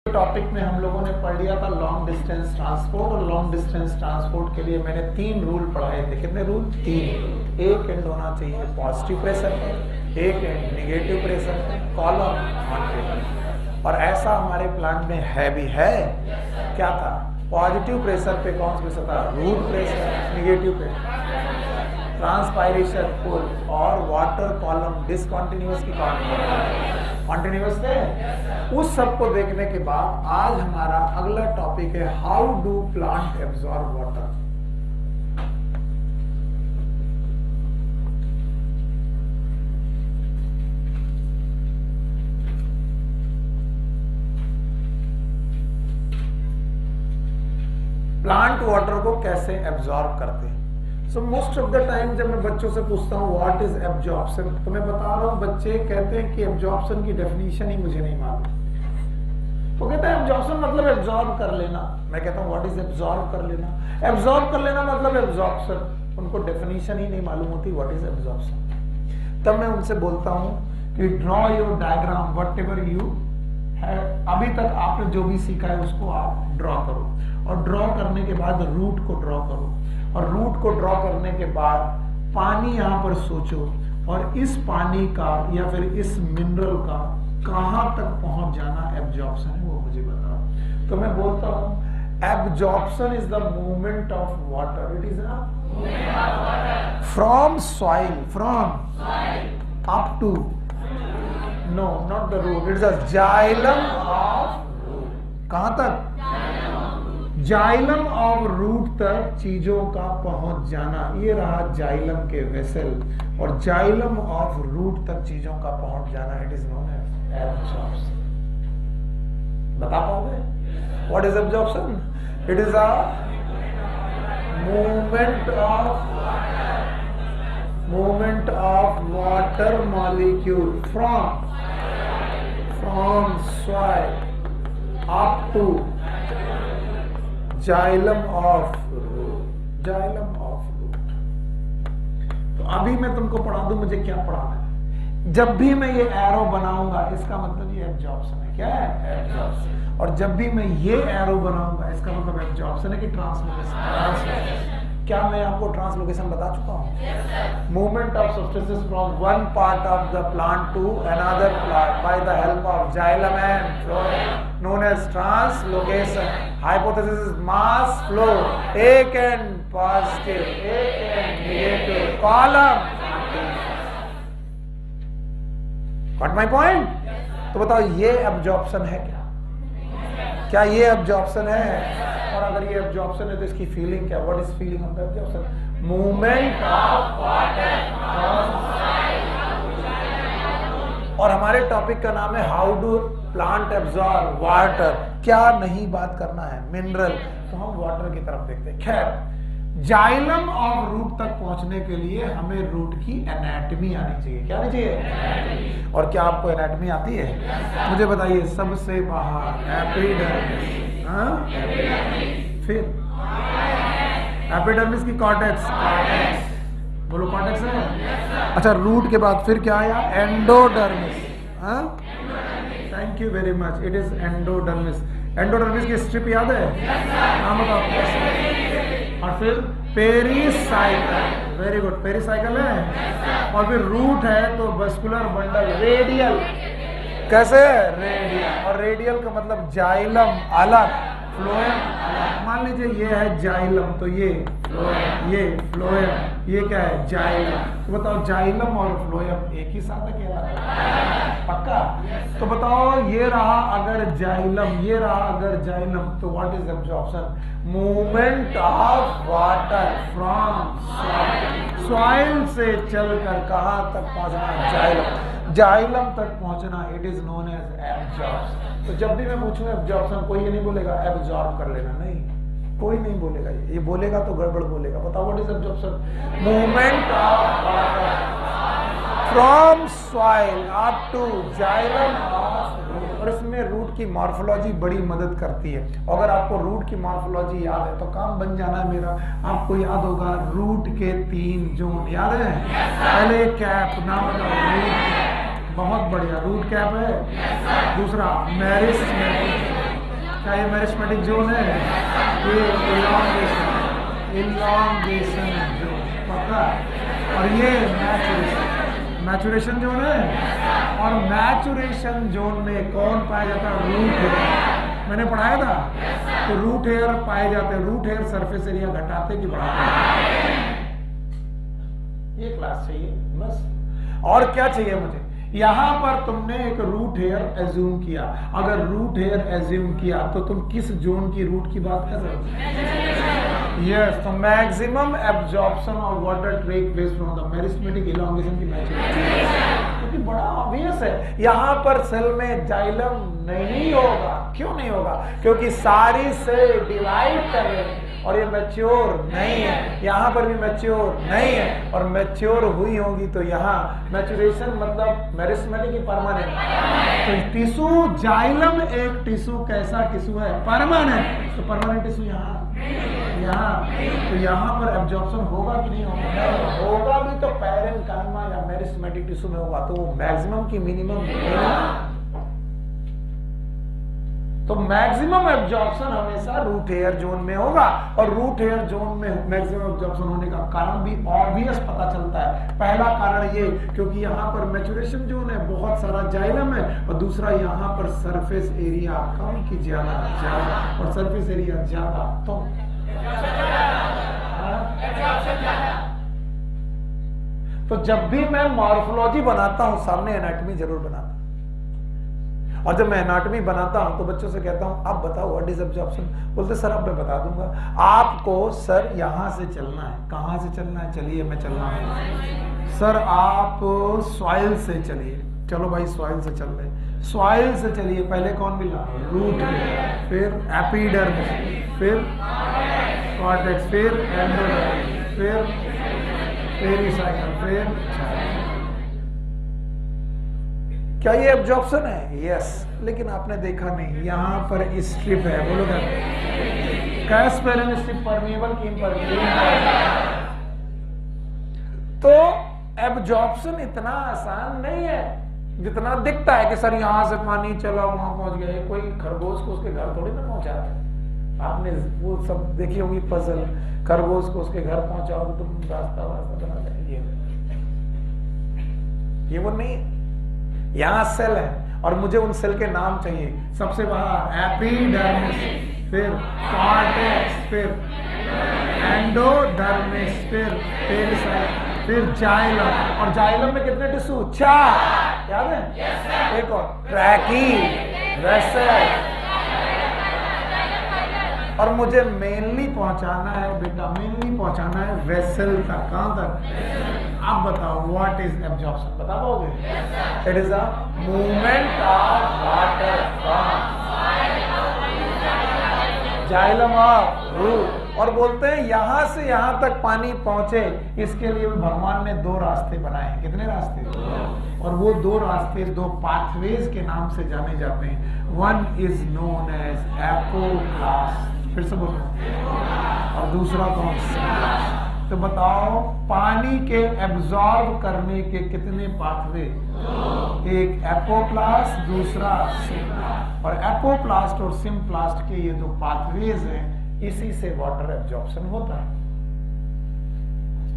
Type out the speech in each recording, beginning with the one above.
Topic में हम लोगों ने पढ़ लिया था लॉन्ग डिस्टेंस ट्रांसपोर्ट, और लॉन्ग डिस्टेंस ट्रांसपोर्ट के लिए मैंने 3 रूल पढ़ाए थे। कितने रूल? 3। एक एंड होना चाहिए पॉजिटिव प्रेशर, एक and negative pressure, column continuous. और ऐसा हमारे प्लांट में है भी है। क्या था? पॉजिटिव प्रेशर पे कौन सा प्रेशर था? Root pressure. Negative pressure transpiration pull, और वाटर कॉलम डिसकंटिन्यूअस की कॉन्टिन्यूअस थे। उस सब को देखने के बाद आज हमारा अगला टॉपिक है how do plant absorb water. Plant water को कैसे एब्जॉर्ब करते हैं? So most of the time जब मैं बच्चों से पूछता हूँ व्हाट इज एब्जॉर्प्शन, तो मैं बता रहा हूँ बच्चे कहते हैं कि एब्जॉर्प्शन की डेफिनेशन ही मुझे नहीं मालूम। तो कहते हैं एब्जॉर्प्शन मतलब एब्जॉर्ब कर लेना। मैं कहता हूँ व्हाट इज एब्जॉर्ब कर लेना? एब्जॉर्ब कर लेना मतलब एब्जॉर्प्शन। उनको डेफिनेशन ही नहीं मालूम होती व्हाट इज एब्जॉर्प्शन। तब मैं उनसे बोलता हूँ कि draw your diagram what ever you है। अभी तक आपने जो भी सीखा है उसको आप ड्रॉ करो, और ड्रॉ करने के बाद रूट को ड्रॉ करो, और रूट को ड्रॉ करने के बाद पानी यहां पर सोचो, और इस पानी का या फिर इस मिनरल का कहां तक पहुंच जाना एब्जॉर्प्शन है वो मुझे बताओ। तो मैं बोलता हूं absorption is the movement of water. It is from soil, from up to, no not the root, it is a xylem of root. कहां तक? जाइलम ऑफ रूट तक चीजों का पहुंच जाना। ये रहा जाइलम के वेसल, और जाइलम ऑफ रूट तक चीजों का पहुंच जाना it is known as absorption. बता पाओगे what is absorption? It is a movement of water molecule from soil up to xylem of root. तो अभी मैं तुमको पढ़ा दूं मुझे क्या पढ़ाना है। जब भी मैं ये एरो बनाऊंगा इसका मतलब ये एब्जॉर्प्शन है। क्या है? एब्जॉर्प्शन। और जब भी मैं ये एरो बनाऊंगा इसका मतलब एब्जॉर्प्शन है कि ट्रांसलोकेशन। क्या मैं आपको ट्रांसलोकेशन बता चुका हूं? Movement of substances from one part of the plant to another plant by the help of xylem and phloem known as translocation. Hypothesis is mass flow, एक and positive, एक and negative, column. Got my point? तो बताओ ये absorption है क्या? क्या ये absorption है? और अगर ये absorption है तो इसकी feeling क्या? What is feeling of the absorption? Movement of water from side. और हमारे टॉपिक का नाम है how do plant absorb water. क्या नहीं बात करना है? मिनरल। तो हम वाटर की तरफ देखते हैं। खैर, जाइलम ऑफ रूट तक पहुंचने के लिए हमें रूट की एनाटॉमी आनी चाहिए। क्या आनी चाहिए? और क्या आपको एनाटॉमी आती है? मुझे बताइए। सबसे बाहर एपिडर्मिस, फिर एपिडर्मिस की कॉर्टेक्स, बोलो कॉर्टेक्स है। अच्छा, रूट के बाद फिर क्या आया? Endodermis. Thank you very much, it is endodermis. Endodermis की स्ट्रिप याद है? नाम बताओ। और फिर पेरिसाइकल। वेरी गुड, पेरिसाइकल है। और फिर रूट है तो वस्कुलर बंडल, रेडियल। कैसे? रेडियल। और रेडियल का मतलब जाइलम अलग, फ्लोएम अलग। मान लीजिए ये है जाइलम, तो ये फ्लोएम, ये फ्लोएम, ये क्या है? जाइलम। तो बताओ जाइलम और फ्लोएम एक ही साथ है क्या? पक्का? तो बताओ ये रहा अगर जाइलम, ये रहा अगर जाइलम, तो what is absorption? Movement of water from soil से चलकर कहां तक पहुंचना? जाइलम। जाइलम तक पहुंचना it is known as absorption. तो जब भी मैं पूछूं एब्जॉर्प्शन, कोई ये नहीं बोलेगा एब्जॉर्ब कर लेना, नहीं, कोई नहीं बोलेगा। ये बोलेगा तो गड़बड़ बोलेगा। बताओ what is absorption? Movement of water from soil up to xylem of root. और इसमें रूट की मॉर्फोलॉजी बड़ी मदद करती है। अगर आपको रूट की मॉर्फोलॉजी याद है तो काम बन जाना है मेरा। आपको याद होगा रूट के 3 जोन, याद है? पहले कैप, नाम बताओ। रूट, बहुत बढ़िया, रूट कैप है। दूसरा मेरिस्टेमेटिक, क्या ये मेरिस्मेटिक जोन है? ये इलॉन्गेशन जोन पक्का। और ये मैचुरेशन जोन है। और मैचुरेशन जोन में कौन पाया जाता है? Root hair. मैंने पढ़ाया था तो रूट हेयर पाए जाते हैं। रूट हेयर सरफेस एरिया घटाते कि बढ़ाते? ये क्लास चाहिए बस। और क्या चाहिए मुझे? यहां पर तुमने एक रूट हेयर एज्यूम किया। अगर रूट हेयर एज्यूम किया तो तुम किस जोन की रूट की बात कर रहे हो? यस, तो maximum absorption of water take place from the meristematic elongation की मैचुरेशन। क्योंकि बड़ा ऑब्वियस है, यहां पर सेल में जाइलम नहीं होगा। क्यों नहीं होगा? क्योंकि सारी सेल डिवाइड कर रहे हैं और ये मैच्योर नहीं है। यहाँ पर भी मैच्योर नहीं है। और मैच्योर हुई होगी तो यहाँ मैचुरेशन मतलब मेरिस्टेमेटिक की परमानेंट। तो टिश्यू जाइलम एक टिश्यू कैसा टिश्यू है? परमानेंट। तो परमानेंट टिश्यू यहाँ तो यहाँ पर एब्जॉर्प्शन होगा कि नहीं होगा? होगा भी तो पैरेन्काइमा या मेरिस्टेमेटिक टिश्यू में होगा। तो मैक्सिमम की मिनिमम तो मैक्सिमम एब्जॉर्प्शन हमेशा रूट हेयर जोन में होगा। और रूट हेयर जोन में मैक्सिमम एब्जॉर्प्शन होने का कारण भी ऑब्वियस पता चलता है। पहला कारण ये क्योंकि यहाँ पर मैचुरेशन जोन है, बहुत सारा जाइलम है। और दूसरा यहाँ पर सरफेस एरिया कम की ज्यादा और सरफेस एरिया ज्यादा। तो जब भी मैं मॉर्फोलॉजी बनाता हूं सामने एनाटॉमी जरूर बनाता हूं। और जब मैं एनाटॉमी बनाता हूं तो बच्चों से कहता हूं आप बताओ व्हाट इज एब्जॉर्प्शन? बोलते सर अब मैं बता दूंगा आपको। सर यहां से चलना है। कहां से चलना है? चलिए मैं चल रहा हूं। सर आप सॉइल से चलिए। चलो भाई सॉइल से चल रहे। सॉइल से चलिए। पहले कौन मिला? रूट हेयर, फिर एपिडर्मिस, फिर कॉर्टेक्स, फिर एंडोडर्मिस, फिर पेरिसाइकल, फिर क्या ये एब्जॉर्प्शन है? यस। लेकिन आपने देखा नहीं, यहां पर स्ट्रिप है। बोलो क्या? कैस्पेरिन स्ट्रिप परमेबल की इम्परमेबल। तो एब्जॉर्प्शन इतना आसान नहीं है जितना दिखता है कि सर यहां से पानी चला वहां पहुंच गया। कोई खरगोश को उसके घर थोड़ी ना पहुंचाता है। आपने वो सब देखी होगी पजल। खरगोश को उसके घर पहुंचाओ तो तुम रास्ता बना देंगे। ये वो नहीं। यहां सेल है और मुझे उन सेल के नाम चाहिए। सबसे बाहर एपिडर्मिस, फिर कॉर्टेक्स, फिर एंडोडर्मिस, फिर पेरिसाइकल, फिर जाइलम। और जाइलम में कितने टिश्यू? 4। याद है? एक और ट्रैकी, वेसल। और मुझे मेनली पहुंचाना है बेटा, मेनली पहुंचाना है वेसल तक। कहां तक? आप बताओ व्हाट इज एब्जॉर्प्शन? बता पाओगे? It is a movement of water from xylem of root. और बोलते हैं यहां से यहां तक पानी पहुंचे, इसके लिए भी भगवान ने 2 रास्ते बनाए हैं। कितने रास्ते? और वो 2 रास्ते 2 पाथवेज के नाम से जाने जाते हैं। One is known as apoplast. फिर से बोलो। और दूसरा कौन सा? तो बताओ पानी के एब्जॉर्ब करने के कितने पाथवे? एक एपोप्लास्ट, दूसरा सिम्प्लास्ट। और एपोप्लास्ट और सिम्प्लास्ट के ये 2 पाथवेज हैं, इसी से वाटर एब्जॉर्प्शन होता है।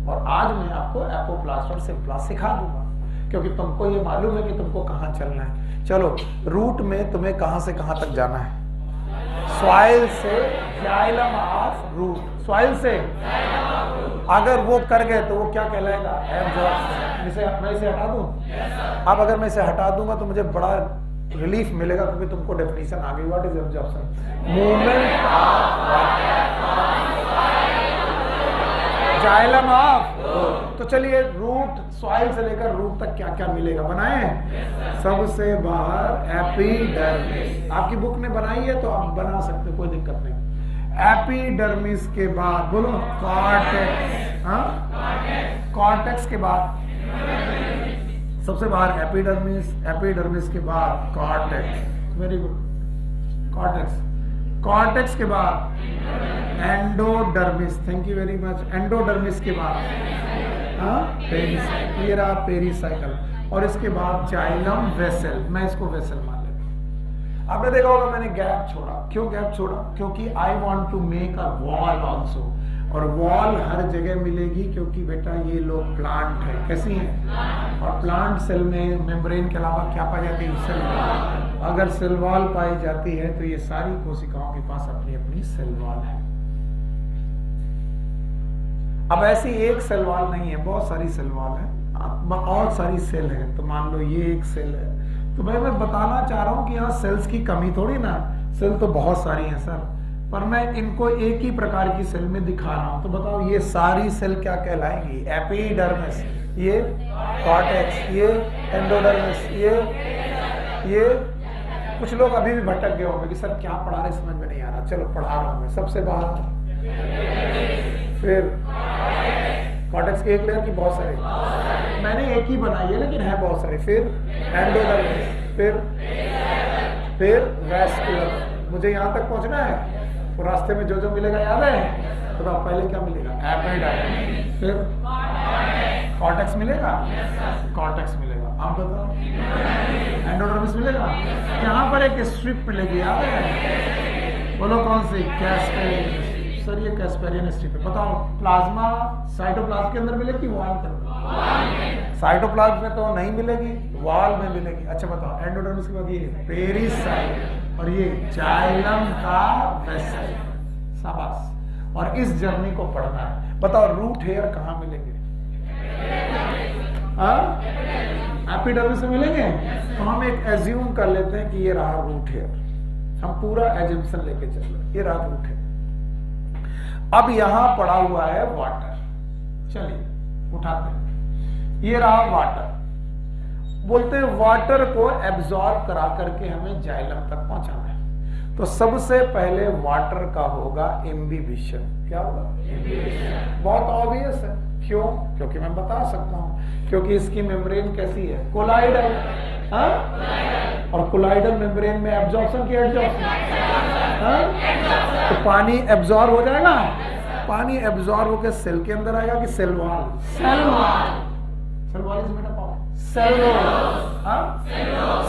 और आज मैं आपको एपोप्लास्ट और सिम्प्लास्ट सिखा दूंगा क्योंकि तुमको ये मालूम है कि तुमको कहां चलना है। चलो रूट में तुम्हें कहां से कहां तक जाना है? सॉइल से जाइलम ऑफ रूट। सॉइल से अगर वो कर गए तो वो क्या कहलाएगा? एब्जॉर्प्शन। मैं इसे हटा दूं? अब अगर मैं इसे हटा दूंगा तो मुझे बड़ा रिलीफ मिलेगा क्योंकि तुमको डेफिनेशन आ गई। What is absorption? Movement of xylem of. तो चलिए रूट, सॉइल से लेकर रूट तक क्या क्या मिलेगा? बनाए? सबसे बाहर एपिडर्मिस। आपकी बुक ने बनाई है तो आप बना सकते, कोई दिक्कत नहीं। एपिडर्मिस के बाद बोलो कॉर्टेक्स। कॉर्टेक्स के बाद सबसे बाहर एपिडर्मिस, एपिडर्मिस के बाद cortex. Very good. Cortex, cortex के बाद endodermis. Thank you very much. Endodermis के बाद पेरिसाइकल। और इसके बाद जाइलम वेसल। मैं इसको वेसल मान लेता हूं। आपने देखा होगा मैंने गैप छोड़ा, क्यों गैप छोड़ा? क्योंकि I want to make a wall also, और वॉल हर जगह मिलेगी क्योंकि बेटा ये लोग प्लांट है, कैसी हैं? और प्लांट सेल में मेम्ब्रेन के अलावा क्या पाई जाती है? Cell wall. अगर सेल वॉल पाई जाती है तो ये सारी कोशिकाओं के पास अपनी अपनी सेल वॉल है। अब ऐसी एक सेल वॉल नहीं है, बहुत सारी सेल वॉल है, बहुत सारी सेल है। तो मान लो ये एक सेल है, तो मैं बताना चाह रहा हूं कि यहाँ सेल्स की कमी थोड़ी ना, सेल तो बहुत सारी हैं सर, पर मैं इनको एक ही प्रकार की सेल में दिखा रहा हूं। तो बताओ ये सारी सेल क्या कहलाएंगी? एपिडर्मिस, ये कॉर्टेक्स, ये एंडोडर्मिस, ये कुछ लोग अभी भी भटक गए होंगे कि सर क्या पढ़ा रहे समझ में नहीं आ रहा। चलो पढ़ा रहा हूं मैं। सबसे बाहर, फिर कॉर्टेक्स के एक लेयर की बहुत सारे, मैंने एक ही बनाई है लेकिन है बहुत सारे, फिर एंडोडर्मिस, फिर वैस्कुलर। मुझे यहाँ तक पहुंचना है तो रास्ते में जो जो मिलेगा याद है? तो पहले क्या मिलेगा? एपिडर्मिस, फिर कॉर्टेक्स मिलेगा, कॉर्टेक्स मिलेगा। आप बताओ एंडोडर्मिस मिलेगा। यहाँ पर एक स्ट्रिप मिलेगी, याद है? बोलो कौन सी? कैस्पेरियन। सर ये कैस्पेरियन स्ट्रिप है। बताओ प्लाज्मा साइटोप्लाज्म के अंदर मिलेगी, वॉल के अंदर? साइटोप्लाज्म में तो नहीं मिलेगी, वॉल में मिलेगी। अच्छा बताओ एंडोडर्मिस के बाद ये पेरिसाइट और ये जाइलम का वेसल। शाबाश। और इस जर्नी को पढ़ना है। बताओ रूट हेयर कहाँ मिलेंगे? एपिडर्मिस में मिलेंगे। तो हम एक एज्यूम कर लेते हैं कि ये रहा रूट हेयर, हम पूरा एज्यूम्पशन लेके चल रहे, ये रहा रूट हेयर। अब यहां पड़ा हुआ है वाटर, चलिए उठाते हैं। ये रहा वाटर, बोलते हैं वाटर को एब्जॉर्ब करा करके हमें जाइलम तक पहुंचाना है। तो सबसे पहले वाटर का होगा इम्बिबिशन। क्या होगा? इम्बिबिशन। बहुत ऑब्वियस है। क्यों? क्योंकि मैं बता सकता हूं, क्योंकि इसकी मेम्ब्रेन कैसी है? कोलाइडल। और कोलाइडल मेम्ब्रेन में एब्जॉर्प्शन की एडजॉर्प्शन, तो पानी एब्जॉर्ब हो जाएगा। पानी एब्जॉर्ब होकर सेल के अंदर आएगा कि cell wall? Cell wall. Cell wall is made up of cellulose.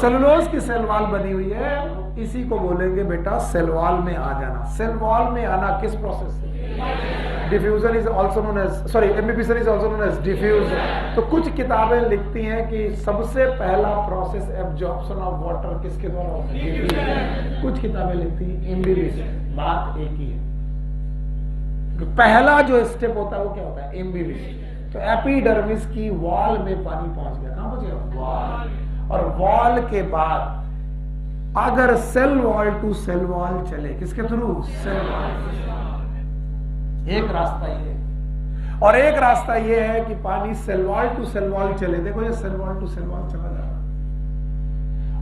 Cellulose की सेल वॉल बनी हुई है, इसी को बोलेंगे बेटा सेल वॉल में आ जाना। सेल वॉल में आना किस प्रोसेस से? Diffusion is also known as, sorry imbibition is also known as diffusion. तो कुछ किताबें लिखती हैं कि सबसे पहला प्रोसेस एब्जॉर्प्शन ऑफ वाटर किसके द्वारा होता है? कुछ किताबें लिखती हैं इम्बिबिशन। बात एक ही है, तो पहला जो स्टेप होता है वो क्या होता है? इम्बिबिशन। तो एपिडर्मिस की वॉल में पानी पहुंच गया। कहां पहुंच गया? वॉल। और वॉल के बाद अगर cell wall to cell wall चले, किसके थ्रू? Cell wall. एक रास्ता ये है, और एक रास्ता ये है कि पानी cell wall to cell wall चले। देखो ये cell wall to cell wall चला जा रहा।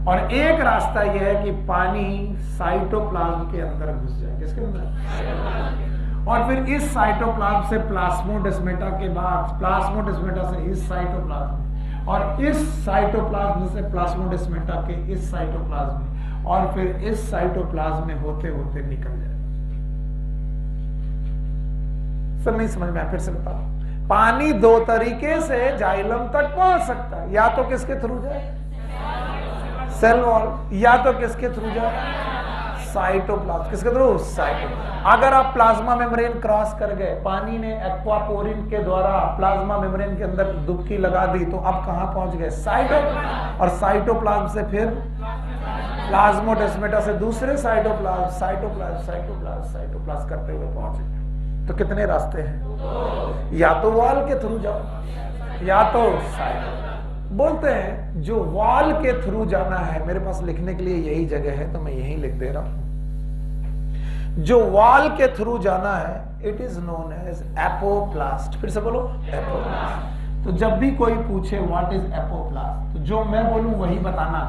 और एक रास्ता ये है कि पानी साइटोप्लाज्म के अंदर घुस जाए। किसके अंदर? और फिर इस साइटोप्लाज्म से प्लाज्मोडेस्माटा के बाद, प्लाज्मोडेस्माटा से इस साइटोप्लाज्म, और इस साइटोप्लाज्म से प्लाज्मोडेस्माटा के इस साइटोप्लाज्म में, और फिर इस साइटोप्लाज्म में होते होते निकल जाए। सब नहीं समझ में आया? फिर से बता। पानी दो तरीके से जाइलम तक पहुंच सकता है, या तो किसके थ्रू जाए? Cell wall. या तो किसके थ्रू जाए? साइटोप्लाज्म। किसके थ्रू? साइटोप्लाज्म। अगर आप प्लाज्मा मेम्ब्रेन क्रॉस कर गए, पानी ने एक्वापोरिन के द्वारा प्लाज्मा मेम्ब्रेन के अंदर डुबकी लगा दी, तो अब कहां पहुंच गए? साइटोप्लाज्म। और साइटोप्लाज्म से फिर प्लाज्मोडेस्माटा से दूसरे साइटोप्लाज्म, साइटोप्लाज्म, साइटोप्लाज्म, साइटोप्लाज्म करते हुए पहुंचे। तो कितने रास्ते हैं? या तो वॉल के थ्रू जाओ, या तो साइड। बोलते हैं जो वॉल के थ्रू जाना है, मेरे पास लिखने के लिए यही जगह है तो मैं यही लिख दे रहा हूं। जो वॉल के थ्रू जाना है, it is known as apoplast. फिर से बोलो, एपोप्लास्ट। तो जब भी कोई पूछे व्हाट इज एपोप्लास्ट, तो जो मैं बोलूं वही बताना।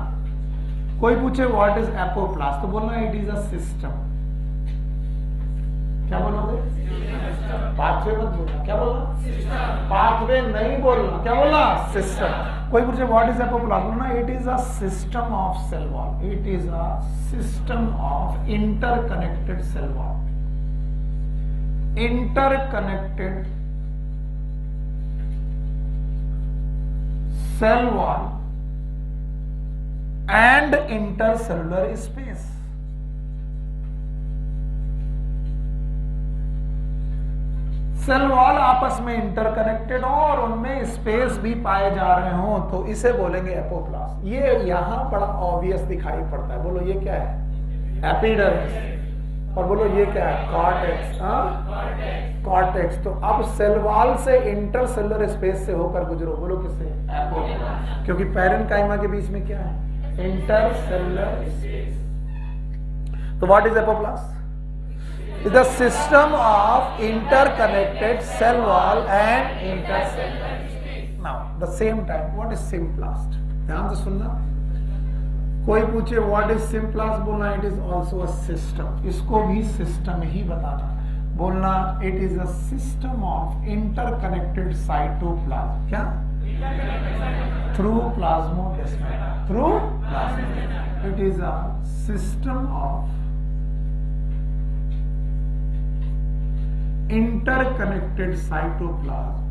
कोई पूछे व्हाट इज एपोप्लास्ट, तो बोलना इट इज अ सिस्टम। क्या बोलोगे? पाथवे मत बोलना। क्या बोलना? पाथवे नहीं बोलना। क्या बोलना? सिस्टम। कोई पूछे व्हाट इज एपोप्लास्ट, बोलना it is a system of cell wall. It is a system of interconnected cell wall. Interconnected cell wall and intercellular space. Cell wall आपस में इंटरकनेक्टेड हो और उनमें स्पेस भी पाए जा रहे हो तो इसे बोलेंगे एपोप्लास्ट। ये यहां बड़ा ऑब्वियस दिखाई पड़ता है। बोलो ये क्या है? एपिडर्मिस। और बोलो ये क्या है? कॉर्टेक्स। कॉर्टेक्स। तो अब सेल वॉल से इंटरसेलुलर स्पेस से होकर गुजरो, बोलो किससे? एपोप्लास्ट। क्योंकि पैरेन्काइमा के बीच में क्या है? Intercellular space. तो what is apoplast? is the system of interconnected cell wall and intercellular space. Now, the same time, what is symplast? ध्यान से सुनना। कोई पूछे what is symplast, बोलना it is also a system. इसको भी system ही बताना। बोलना it is a system of interconnected cytoplasm. क्या? Through plasmodesmata. Through plasmodesmata. It is a system of interconnected cytoplasm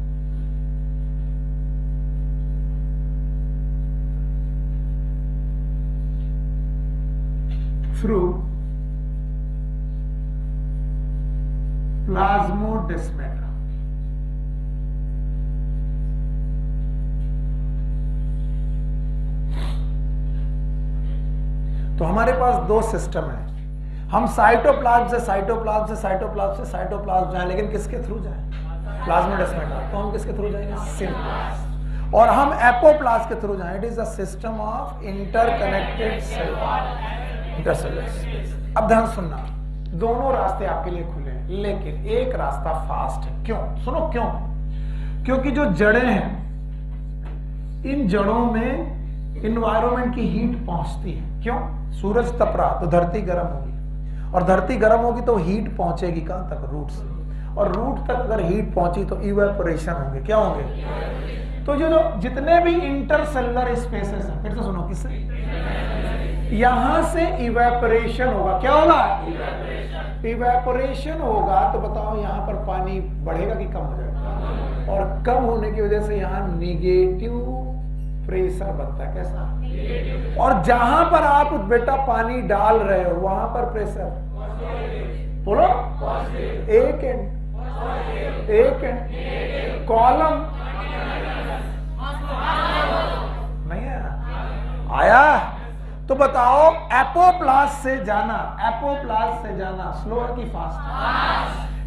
through plasmodesmata. तो हमारे पास दो सिस्टम है। हम साइटोप्लाज्म से साइटोप्लाज्म से साइटोप्लाज्म से साइटोप्लाज्म जाएं, लेकिन किसके थ्रू जाएं? प्लाज्मोडेस्माटा। तो हम किसके थ्रू जाएंगे? सिम्प्लास्ट। और हम एपोप्लाज्म के थ्रू जाएं। It is a system of interconnected cell intercellular space. अब ध्यान सुनना, दोनों रास्ते आपके लिए खुले हैं, लेकिन एक रास्ता फास्ट है। क्यों? सुनो क्यों? क्योंकि जो जड़ें हैं, इन जड़ों में इन्वायरमेंट की हीट पहुंचती है। क्यों? सूरज तप रहा तो धरती गर्म होगी, और धरती गर्म होगी तो हीट पहुंचेगी कहां तक? रूट से। और रूट तक अगर हीट पहुंची तो इवेपोरेशन होंगे। क्या होंगे? तो जो जितने भी इंटरसेलुलर स्पेसेस हैं, फिर से सुनो, किससे? यहां से इवेपोरेशन होगा। क्या होगा? इवेपोरेशन होगा। तो बताओ यहां पर पानी बढ़ेगा कि कम हो जाएगा? और कम होने की वजह से यहां निगेटिव प्रेशर बनता है। कैसा? और जहां पर आप बेटा पानी डाल रहे हो वहां पर प्रेशर, बोलो, एक एंड कॉलम नहीं आया। तो बताओ एपोप्लास्ट से जाना स्लो है कि फास्ट?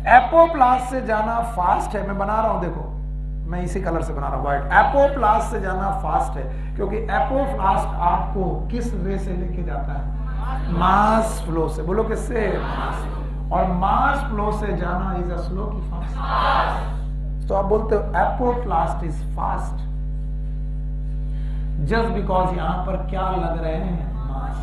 एपोप्लास्ट से जाना फास्ट है। मैं बना रहा हूं, देखो मैं इसी कलर से बना रहा हूं, व्हाइट। एपोप्लास्ट से जाना फास्ट है क्योंकि एपोप्लास्ट आपको किस वे से लेके जाता है? मास फ्लो से। बोलो किससे? और मास फ्लो से जाना इज अ स्लो की फास्ट? तो आप बोलते हो apoplast is fast just because यहां पर क्या लग रहे हैं? मास।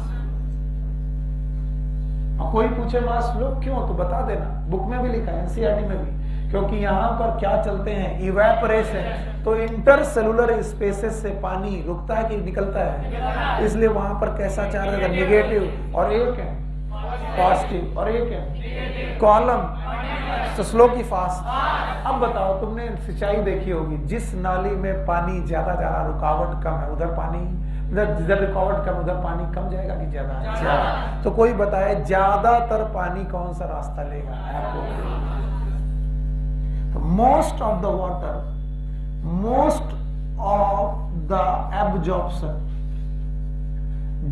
और कोई पूछे मास फ्लो क्यों, तो बता देना, बुक में भी लिखा है, एनसीईआरटी में भी। क्योंकि यहां पर क्या चलते हैं? इवेपोरेशन। तो इंटरसेलुलर स्पेसेस से पानी रुकता है कि निकलता है? इसलिए वहां पर कैसा चार्ज है? नेगेटिव। और एक है पॉजिटिव, और एक है कॉलम। तो स्लो की फास्ट। अब बताओ, तुमने सिंचाई देखी होगी, जिस नाली में पानी ज्यादा जा रहा, रुकावट कम है, उधर पानी, जिधर रुकावट कम उधर पानी कम जाएगा कि ज्यादा? तो कोई बताए ज्यादातर पानी कौन सा रास्ता लेगा? Most of the water, most of the absorption,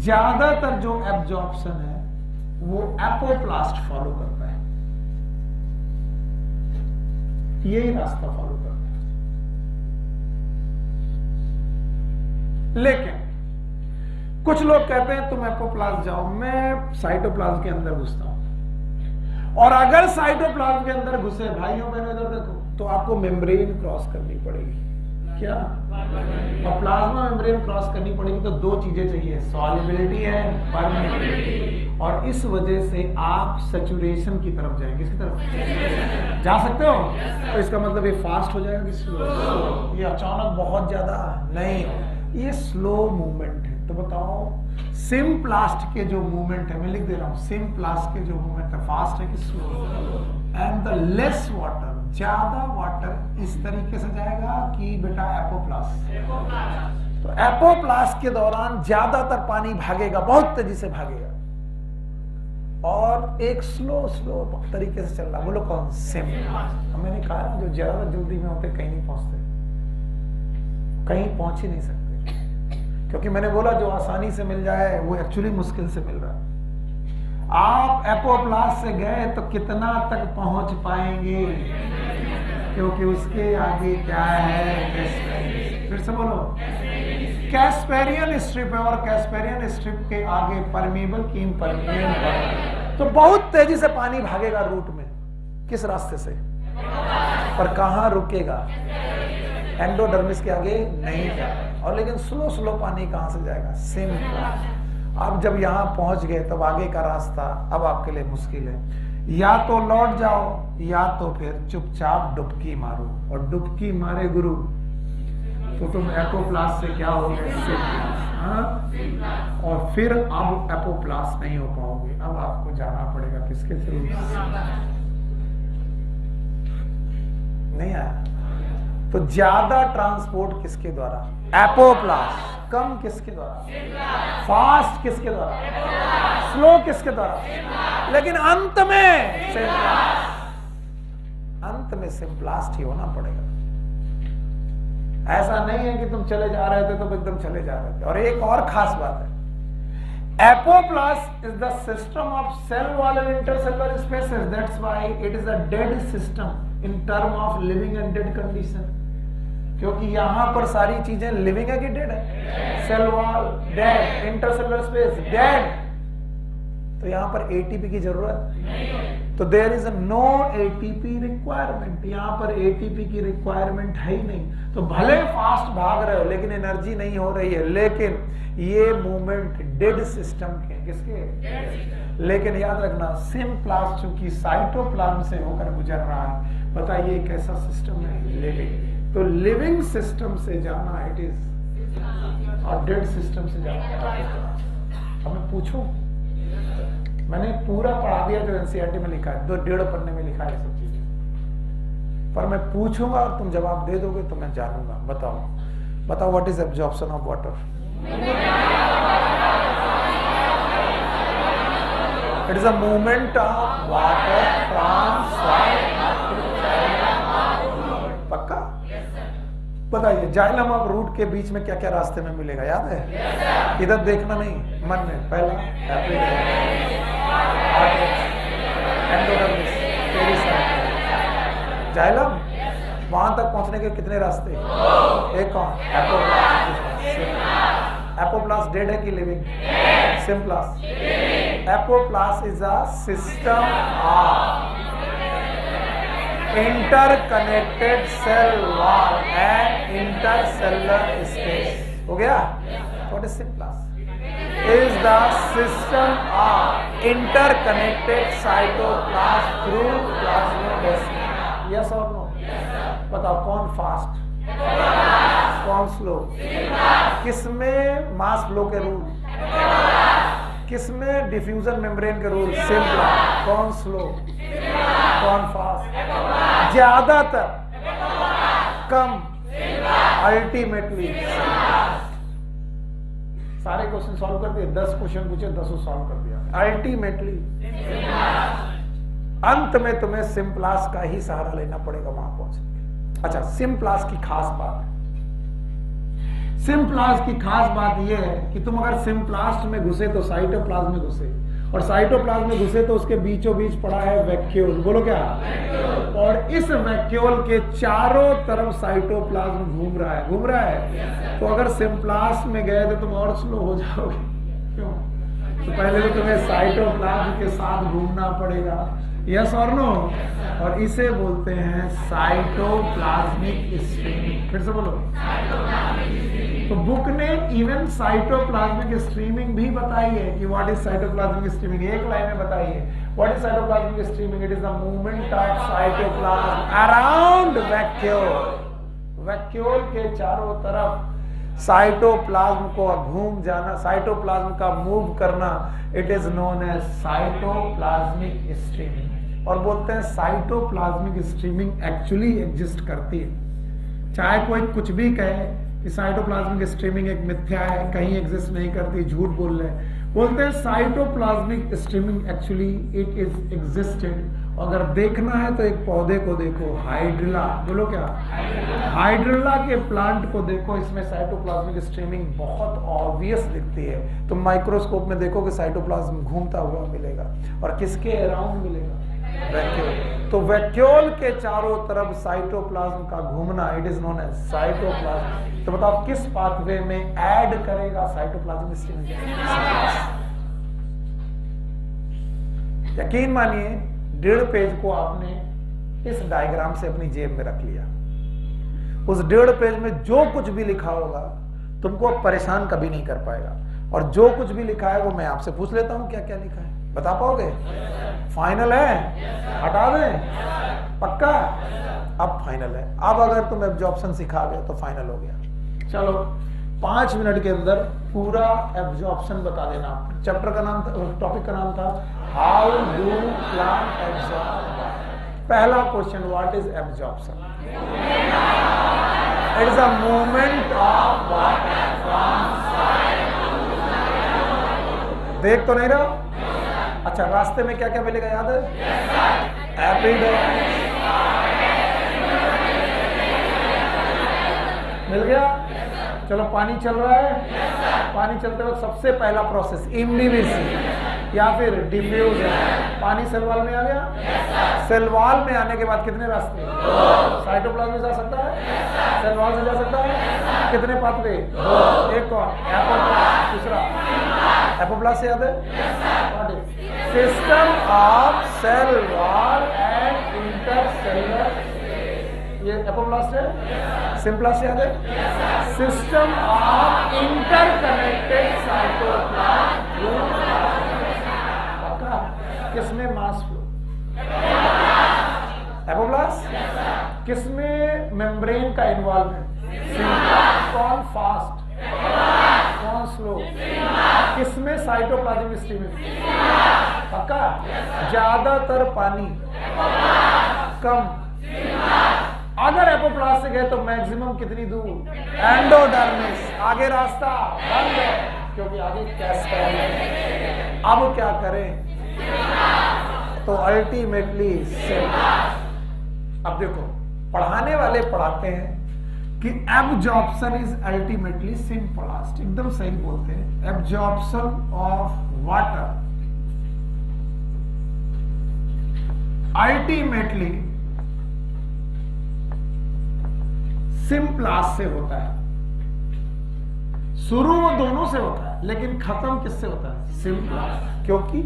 ज्यादातर जो एब्जॉर्प्शन है वो एपोप्लास्ट फॉलो करता है। यही रास्ता फॉलो करता है। लेकिन कुछ लोग कहते हैं तुम एपोप्लास्ट जाओ, मैं साइटोप्लाज्म के अंदर घुसता हूं। और अगर साइटोप्लाज्म के अंदर घुसे, भाइयों बहनों इधर देखो, तो आपको मेम्ब्रेन क्रॉस करनी पड़ेगी। क्या? और प्लाज्मा मेम्ब्रेन क्रॉस करनी पड़ेगी तो दो चीजें चाहिए, सॉल्युबिलिटी एंड परमेबिलिटी। और इस वजह से आप सैचुरेशन की तरफ जाएंगे। किसकी तरफ जा सकते हो? तो इसका मतलब ये फास्ट हो जाएगा कि स्लो? ये अचानक बहुत ज्यादा नहीं, ये स्लो मूवमेंट है। तो बताओ सिम्प्लास्ट के जो मूवमेंट है, मैं लिख दे रहा हूं, सिम्प्लास्ट के जो मूवमेंट है फास्ट है कि slow? And the less water, ज्यादा वाटर इस तरीके से जाएगा कि बेटा एपोप्लास्ट। तो एपोप्लास्ट के दौरान ज्यादातर पानी भागेगा, बहुत तेजी से भागेगा, और एक स्लो तरीके से चल रहा। बोलो कौन? सिम्प्लास्ट। मैंने कहा ना, जो ज्यादा जल्दी में होते कहीं नहीं पहुंचते, कहीं पहुंच ही नहीं सकते, क्योंकि मैंने बोला जो आसानी से मिल जाए वो एक्चुअली मुश्किल से मिल रहा है। आप एपोप्लास्ट से गए तो कितना तक पहुंच पाएंगे, क्योंकि उसके आगे क्या है? फिर से बोलो, कैस्पेरियन स्ट्रिप है, और कैस्पेरियन स्ट्रिप के आगे परमीबल की इम्परमिएबल। तो बहुत तेजी से पानी भागेगा रूट में। किस रास्ते से? पर कहां रुकेगा? एंडोडर्मिस के आगे नहीं जाएगा। और लेकिन स्लो पानी कहां से जाएगा? सिम्प्लास्ट। अब जब यहां पहुंच गए तब आगे का रास्ता अब आपके लिए मुश्किल है। या तो लौट जाओ, या तो फिर चुपचाप डुबकी मारो, और डुबकी मारे गुरु तो तुम एपोप्लास्ट से क्या हो गए? सिम्प्लास्ट। और फिर अब एपोप्लास्ट नहीं हो पाओगे, अब आपको जाना पड़ेगा किसके थ्रू? नहीं आया तो ज्यादा ट्रांसपोर्ट किसके द्वारा? एपोप्लास्ट। कम किसके द्वारा? फास्ट किसके द्वारा? स्लो किसके द्वारा? लेकिन अंत में सिम्प्लास्ट, अंत में सिम्प्लास्ट ही होना पड़ेगा। ऐसा नहीं है कि तुम चले जा रहे थे तो एकदम चले जा रहे थे। और एक और खास बात है, apoplast is the system of cell wall and intercellular spaces, that's why it is a dead system in term of living and dead condition. क्योंकि यहां पर सारी चीजें लिविंग है कि डेड है? Cell wall dead, intercellular space dead, तो यहां पर एटीपी की जरूरत नहीं। तो there is no ATP requirement, यहां पर एटीपी की रिक्वायरमेंट है ही नहीं। तो भले फास्ट भाग रहे हो लेकिन एनर्जी नहीं हो रही है, लेकिन ये मूवमेंट डेड सिस्टम के, किसके? लेकिन याद रखना, सिम्प्लास्ट चूंकि साइटोप्लाज्म से होकर गुजर रहा है, बताइए कैसा सिस्टम है? लिविंग। तो लिविंग सिस्टम से जाना इट इज, और डेड सिस्टम से जाना। अब मैं पूछूं, मैंने पूरा पढ़ा दिया जो एनसीईआरटी में लिखा है, 2.5 पन्ने में लिखा है सब चीजें, पर मैं पूछूंगा और तुम जवाब दे दोगे तो मैं जानूंगा। बताओ what is absorption of water? It is a movement of water from soil. पक्का? बताइए, जाइलम ऑफ रूट के बीच में क्या क्या रास्ते में मिलेगा, याद है? इधर देखना नहीं, मन में। पहला एंडोडर्मिस, जाइलम। वहां तक पहुंचने के कितने रास्ते? एक कौन? एपोप्लास्ट डेड है कि living? Symplast. Apoplast is a system of interconnected cell wall and intercellular space. हो गया? What is symplast? is the system of interconnected cytoplasm through plasmodesmin. Yes or no? बताओ कौन फास्ट, कौन स्लो? किसमें mass flow के rule, किसमें diffusion membrane के rule? Symplast. कौन स्लो, कौन फास्ट? ज्यादातर, कम, अल्टीमेटली। सारे क्वेश्चन सॉल्व कर दिए, 10 क्वेश्चन पूछे, 10 सॉल्व कर दिया। अल्टीमेटली अंत में तुम्हें सिम्प्लास्ट का ही सहारा लेना पड़ेगा वहां पहुंचने। अच्छा, सिम्प्लास्ट की खास बात है, सिम्प्लास्ट की खास बात यह है कि तुम अगर सिम्प्लास्ट में घुसे तो साइटोप्लाज्म में घुसे, और साइटोप्लाज्म में घुसे तो उसके बीचों बीच पड़ा है वैक्यूल। बोलो क्या? और इस वैक्यूल के चारों तरफ साइटोप्लाज्म घूम रहा है। तो अगर सिम्प्लास्ट में गए तो तुम और स्लो हो जाओगे। क्यों? तो पहले तो तुम्हें साइटोप्लाज्म के साथ घूमना पड़ेगा। यस और नो? और इसे बोलते हैं साइटोप्लाज्मिक स्ट्रीमिंग। फिर से बोलो। तो बुक ने इवन साइटोप्लाज्मिक स्ट्रीमिंग भी बताई है कि व्हाट इज साइटोप्लाज्मिक स्ट्रीमिंग। एक लाइन में बताइए, what is cytoplasmic streaming? It is the movement of cytoplasm around vacuole. Vacuole के चारों तरफ साइटोप्लाज्म को घूम जाना, साइटोप्लाज्म का मूव करना, it is known as cytoplasmic streaming. और बोलते हैं साइटोप्लाज्मिक स्ट्रीमिंग एक्चुअली एग्जिस्ट करती है। चाहे कोई कुछ भी कहे, कि साइटोप्लाज्मिक स्ट्रीमिंग एक मिथ्या है, कहीं एग्जिस्ट नहीं करती, झूठ बोल रहे हैं। बोलते हैं cytoplasmic streaming actually it is existed. अगर देखना है तो एक पौधे को देखो, हाइड्रिला, बोलो क्या, हाइड्रिला के प्लांट को देखो, इसमें साइटोप्लाज्मिक स्ट्रीमिंग बहुत ऑब्वियस दिखती है। तुम माइक्रोस्कोप में देखो कि साइटोप्लाज्म घूमता हुआ मिलेगा, और किसके अराउंड मिलेगा, वैक्यूल। तो वैक्यूल के चारों तरफ साइटोप्लाज्म का घूमना, it is known as cytoplasm. तो बताओ किस पाथवे में ऐड करेगा साइटोप्लाज्मिक स्ट्रीमिंग? यकीन मानिए 1.5 पेज को आपने इस डायग्राम से अपनी जेब में रख लिया, उस 1.5 पेज में जो कुछ भी लिखा होगा तुमको परेशान कभी नहीं कर पाएगा, और जो कुछ भी लिखा है वो मैं आपसे पूछ लेता हूं क्या क्या लिखा है, बता पाओगे? फाइनल है? हटा दें? पक्का? अब फाइनल है। अब अगर तुम एब्जॉर्प्शन सिखा गए तो फाइनल हो गया। चलो 5 मिनट के अंदर पूरा एब्जॉर्प्शन बता देना। चैप्टर का नाम था, टॉपिक का नाम था हाउ डू प्लांट एब्जॉर्ब। पहला question, what is absorption? It is a movement of water from side. देख तो नहीं रहा? अच्छा, रास्ते में क्या क्या मिलेगा याद है? एपिडर्मिस मिल गया। चलो पानी चल रहा है, पानी चलते वक्त सबसे पहला प्रोसेस इम्बिबिशन या फिर डिफ्यूजन। पानी सेल वॉल में आ गया। सेल वॉल में आने के बाद कितने रास्ते? साइटोप्लाज्म में जा सकता है, सेल वॉल से जा सकता है। कितने पाथवे? एक कौन? एपोप्लास्ट। दूसरा एपोप्लास्ट से याद है? System of cell wall and intercellular, ये एपोप्लास्ट है। सिम्प्लास्ट याद है? System of interconnected cytoplasm. पक्का? किसमें मास फ्लो? एपोप्लास्ट। किसमें मेम्ब्रेन का इन्वॉल्वमेंट? कौन फास्ट, कौन स्लो? किसमें साइटोप्लाज्मिक स्ट्रीमिंग? पक्का? ज्यादातर पानी, कम। अगर एपोप्लास्ट से गए तो मैक्सिमम कितनी दूर? एंडोडर्मिस। आगे रास्ता बंद है क्योंकि आगे कैस्केड है। अब क्या करें? तो अल्टीमेटली अब देखो, पढ़ाने वाले पढ़ाते हैं कि एब्जॉर्प्शन इज अल्टीमेटली सिम्प्लास्ट। एकदम सही बोलते हैं। Absorption of water ultimately symplast से होता है। शुरू वो दोनों से होता है, लेकिन खत्म किससे होता है? सिम्प्लास्ट। क्योंकि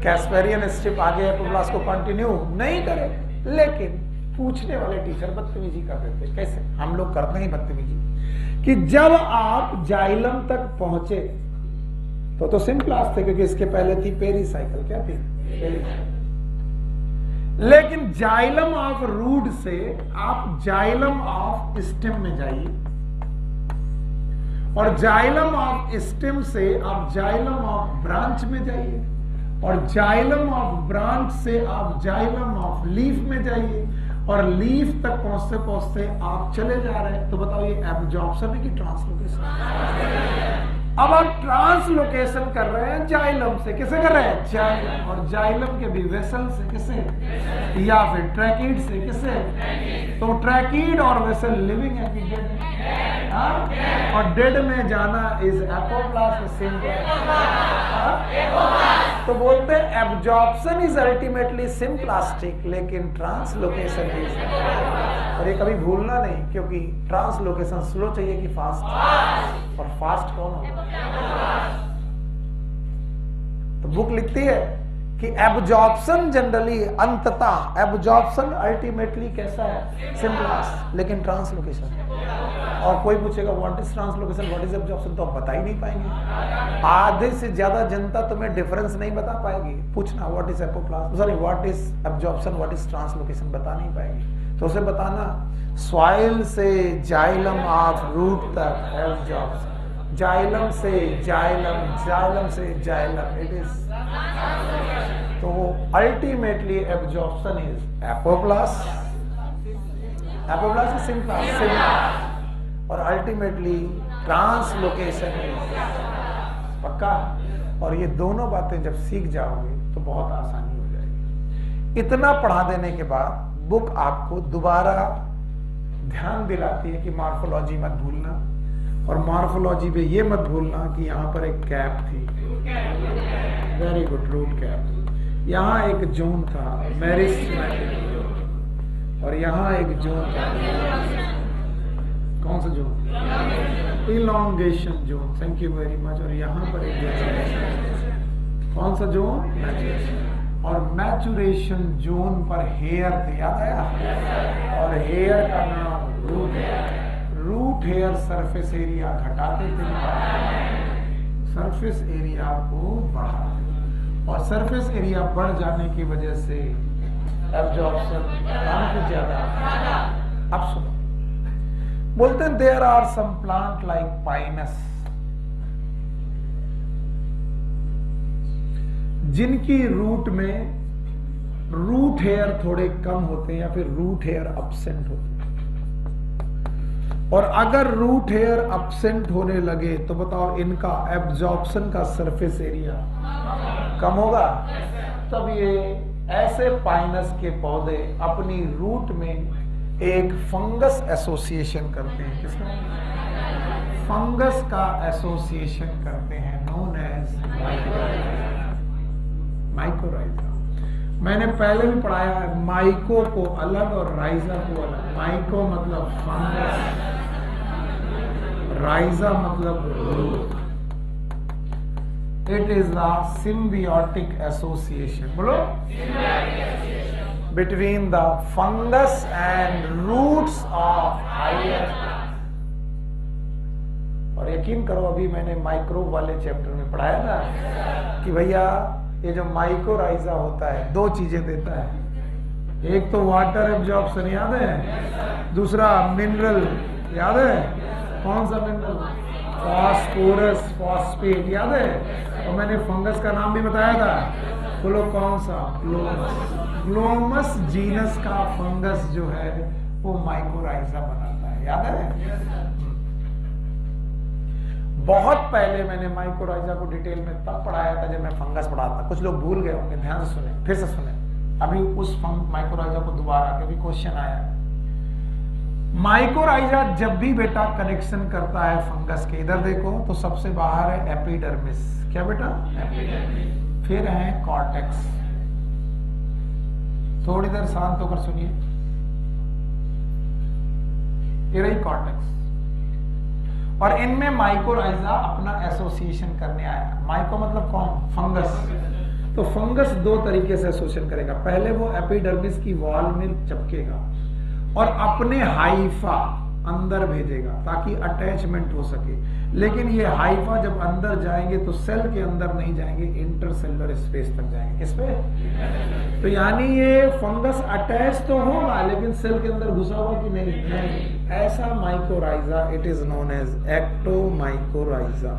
कैस्पेरियन स्ट्रिप आगे एपोप्लास्ट को कंटिन्यू नहीं करे, लेकिन पूछने वाले टीचर बदतमीजी कर देते। कैसे? हम लोग करते हैं बदतमीजी कि जब आप जाइलम तक पहुंचे तो सिम्प्लास्ट थे, क्योंकि इसके पहले थी पेरीसाइकिल। क्या थी? पेरीसाइकिल। लेकिन जाइलम ऑफ रूट से आप जाइलम ऑफ स्टेम में जाइए, और जाइलम ऑफ स्टेम से आप जाइलम ऑफ ब्रांच में जाइए, और जाइलम ऑफ ब्रांच से आप जाइलम ऑफ लीफ में जाइए, और लीफ तक पहुंचते पहुंचते आप चले जा रहे हैं। तो बताओ ये एब्जॉर्प्शन है कि ट्रांसलोकेशन? अब आप ट्रांसलोकेशन कर रहे हैं जाइलम से। किसे कर रहे हैं? जाइलम। और जाइलम के भी वेसल से। किसे? या फिर ट्रैकीड से। किसे? तो ट्रैकीड और वेसल लिविंग है कि डेड है? और डेड में जाना इज एपोप्लास्ट सिम्प्लास्ट। तो बोलते हैं एब्जॉर्प्शन इज अल्टीमेटली सिम्प्लास्टिक, लेकिन ट्रांसलोकेशन इज। और ये कभी भूलना नहीं, क्योंकि ट्रांसलोकेशन स्लो चाहिए कि फास्ट? और फास्ट कौन होगा? तो बुक लिखती है कि एब्जॉर्प्शन जनरली, अंततः एब्जॉर्प्शन अल्टीमेटली कैसा है? सिम्प्लास्ट, लेकिन ट्रांसलोकेशन। और कोई पूछेगा what is translocation, what is absorption, तो आप बता ही नहीं पाएंगे। आधे से ज्यादा जनता तुम्हें डिफरेंस नहीं बता पाएगी। पूछना what is apoplast, sorry what is absorption, what is translocation, बता नहीं पाएगी। तो उसे बताना सॉइल से जाइलम ऑफ रूट तक एब्जॉर्प्शन, जाइलम से जाइलम, जाइलम से जाइलम, इट इज। तो ultimately absorption is apoplast, apoplast symplast. और अल्टीमेटली ट्रांसलोकेशन। पक्का? और ये दोनों बातें जब सीख जाओगे तो बहुत आसानी हो जाएगी। इतना पढ़ा देने के बाद बुक आपको दोबारा ध्यान दिलाती है कि मॉर्फोलॉजी मत भूलना, और मॉर्फोलॉजी पे ये मत भूलना कि यहाँ पर एक कैप थी, वेरी गुड, रूट कैप। यहाँ एक जोन था, मेरिस्टेमेटिक, और यहाँ एक जोन था, कौन सा zone? Elongation zone, thank you very much. और यहाँ पर एक जोन, कौन सा जोन? और मैचुरेशन जोन पर हेयर थे, याद आया? और हेयर का नाम root hair. Root hair surface area घटाते थे, सरफेस एरिया को बढ़ाते, और सरफेस एरिया बढ़ जाने की वजह से एब्जॉर्प्शन काफी ज्यादा। अब सुनो, बोलते हैं there are some plant like pinus, जिनकी रूट में रूट हेयर थोड़े कम होते हैं या फिर रूट हेयर अब्सेंट होते हैं। और अगर रूट हेयर अब्सेंट होने लगे तो बताओ इनका एब्जॉर्प्शन का सरफेस एरिया कम होगा। तब ये ऐसे पाइनस के पौधे अपनी रूट में एक फंगस एसोसिएशन करते हैं। किसका? फंगस का एसोसिएशन करते हैं, नोन एज माइकोराइजा। मैंने पहले भी पढ़ाया है, माइको को अलग और राइजा को अलग। माइको मतलब फंगस, राइजा मतलब root. It is the symbiotic association, बोलो, between the fungus and roots of higher. और यकीन करो, अभी मैंने माइक्रोब वाले चैप्टर में पढ़ाया ना कि भैया ये जो माइकोराइजा होता है दो चीजें देता है। एक तो वाटर एब्जॉर्प्शन, याद है? दूसरा मिनरल, याद है? कौन सा मिनरल? फास्फोरस, फॉस्फेट, याद है? और मैंने फंगस का नाम भी बताया था, बोलो कौन सा? ग्लोमस। ग्लोमस जीनस का फंगस जो है वो माइकोराइजा बनाता है, याद है? बहुत पहले मैंने माइकोराइजा को डिटेल में तब पढ़ाया था जब मैं फंगस पढ़ाता। कुछ लोग भूल गए होंगे, ध्यान से सुने, फिर से सुने अभी उस माइकोराइजा को दोबारा, क्योंकि क्वेश्चन आया। माइकोराइजा जब भी बेटा कनेक्शन करता है फंगस के, इधर देखो तो सबसे बाहर है एपिडर्मिस। क्या बेटा? एपिडर्मिस। फिर है कॉर्टेक्स। थोड़ी देर शांत होकर सुनिए, ये रही कॉर्टेक्स, और इनमें माइकोराइजा अपना एसोसिएशन करने आया। माइको मतलब कौन? फंगस। तो फंगस दो तरीके से एसोसिएशन करेगा। पहले वो एपिडर्मिस की वॉल में चिपकेगा और अपने हाइफा अंदर भेजेगा ताकि अटैचमेंट हो सके। लेकिन ये हाइफा जब अंदर जाएंगे तो सेल के अंदर नहीं जाएंगे, इंटरसेलुलर स्पेस तक जाएंगे। किस पे? तो यानी ये फंगस अटैच तो होगा लेकिन सेल के अंदर घुसा हुआ कि नहीं? नहीं। ऐसा mycorrhiza, it is known as ectomycorrhiza.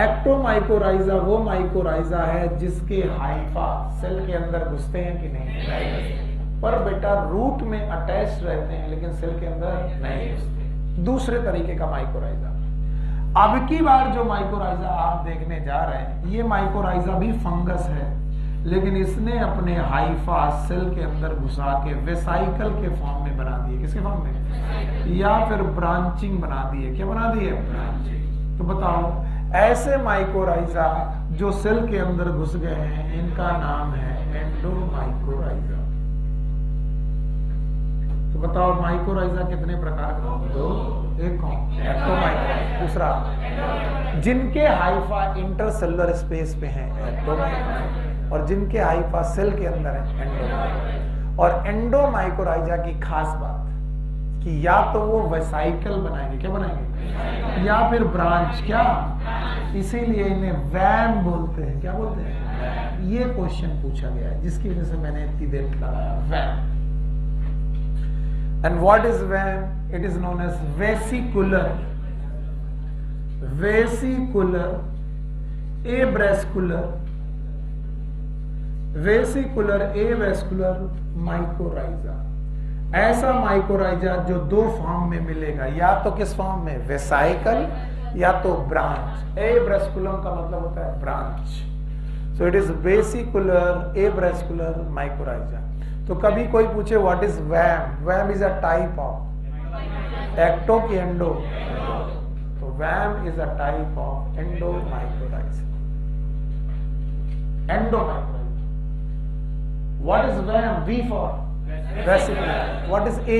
Ectomycorrhiza वो माइकोराइजा है जिसके हाइफा सेल के अंदर घुसते हैं कि नहीं? पर बेटा रूट में अटैच रहते हैं लेकिन सेल के अंदर नहीं घुसते। दूसरे तरीके का माइकोराइजा। अब की बार जो माइकोराइजा आप देखने जा रहे हैं, ये माइकोराइजा भी फंगस है लेकिन इसने अपने हाइफा सेल के अंदर घुसा के वेसाइकल के फॉर्म में बना दिए। किसके फॉर्म में? या फिर ब्रांचिंग बना दिए। क्या बना दिए? ब्रांचिंग। तो बताओ, ऐसे माइकोराइजा जो सेल के अंदर घुस गए हैं, इनका नाम है एंडोमाइकोराइजा। तो बताओ माइकोराइजा कितने प्रकार का? दो। एक कौन? एक्टोमाइकोराइजा। दूसरा जिनके हाइफा इंटरसेलुलर स्पेस पे है, एक्टोमाइकोराइजा, और जिनके हाइफा सेल के अंदर है, एंडोमाइकोराइजा। और एंडोमाइकोराइजा की खास बात कि या तो वो वेसाइकल बनाएंगे। क्या बनाएंगे? या फिर ब्रांच। क्या? इसीलिए इन्हें वैम बोलते हैं। क्या बोलते हैं? ये क्वेश्चन पूछा गया है जिसकी वजह से मैंने इतनी देर लगाया। वैम। And what is VAM? It is known as vesicular, avascular, vesicular avascular mycorrhiza। ऐसा माइकोराइजा जो दो फॉर्म में मिलेगा, या तो किस फॉर्म में, वेसाइकल या तो ब्रांच। एब्रेस्कुलम का मतलब होता है branch, so it is vesicular arbuscular mycorrhiza. तो कभी कोई पूछे what is VAM, VAM is a type of ecto की एंडो, तो VAM is a type of endo mycorrhiza. Endo mycorrhiza. What is VAM, V for vesicular. What is A?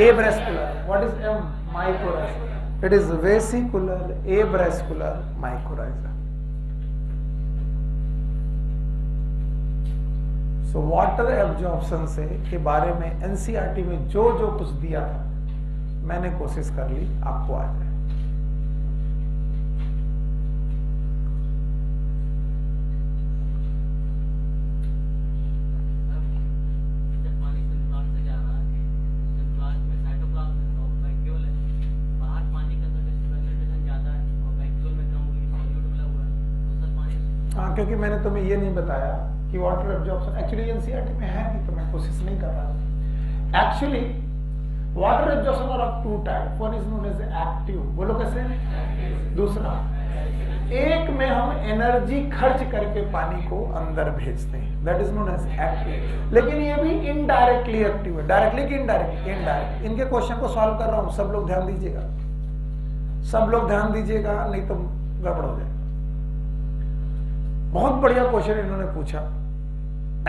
Abrascular. What is M? Mycorrhiza. It is vesicular abrascular mycorrhiza. So water absorption से के बारे में NCERT में जो जो कुछ दिया था मैंने कोशिश कर ली आपको आ जाए। क्योंकि मैंने तुम्हें ये नहीं बताया कि वाटर एब्जॉर्प्शन एक्चुअली एनसीईआरटी में है नहीं, तो मैं कोशिश नहीं कर रहा। Actually water absorption are of two type, one is known as active, बोलो कैसे, दूसरा एक में हम एनर्जी खर्च करके पानी को अंदर भेजते हैं, that is known as active. लेकिन ये भी इनडायरेक्टली एक्टिव है, डायरेक्टली कि इनडायरेक्ट, इनडायरेक्ट। इनके क्वेश्चन को सॉल्व कर रहा हूं, सब लोग ध्यान दीजिएगा, सब लोग ध्यान दीजिएगा, नहीं तो गड़बड़ हो जाएगा। बहुत बढ़िया क्वेश्चन इन्होंने पूछा,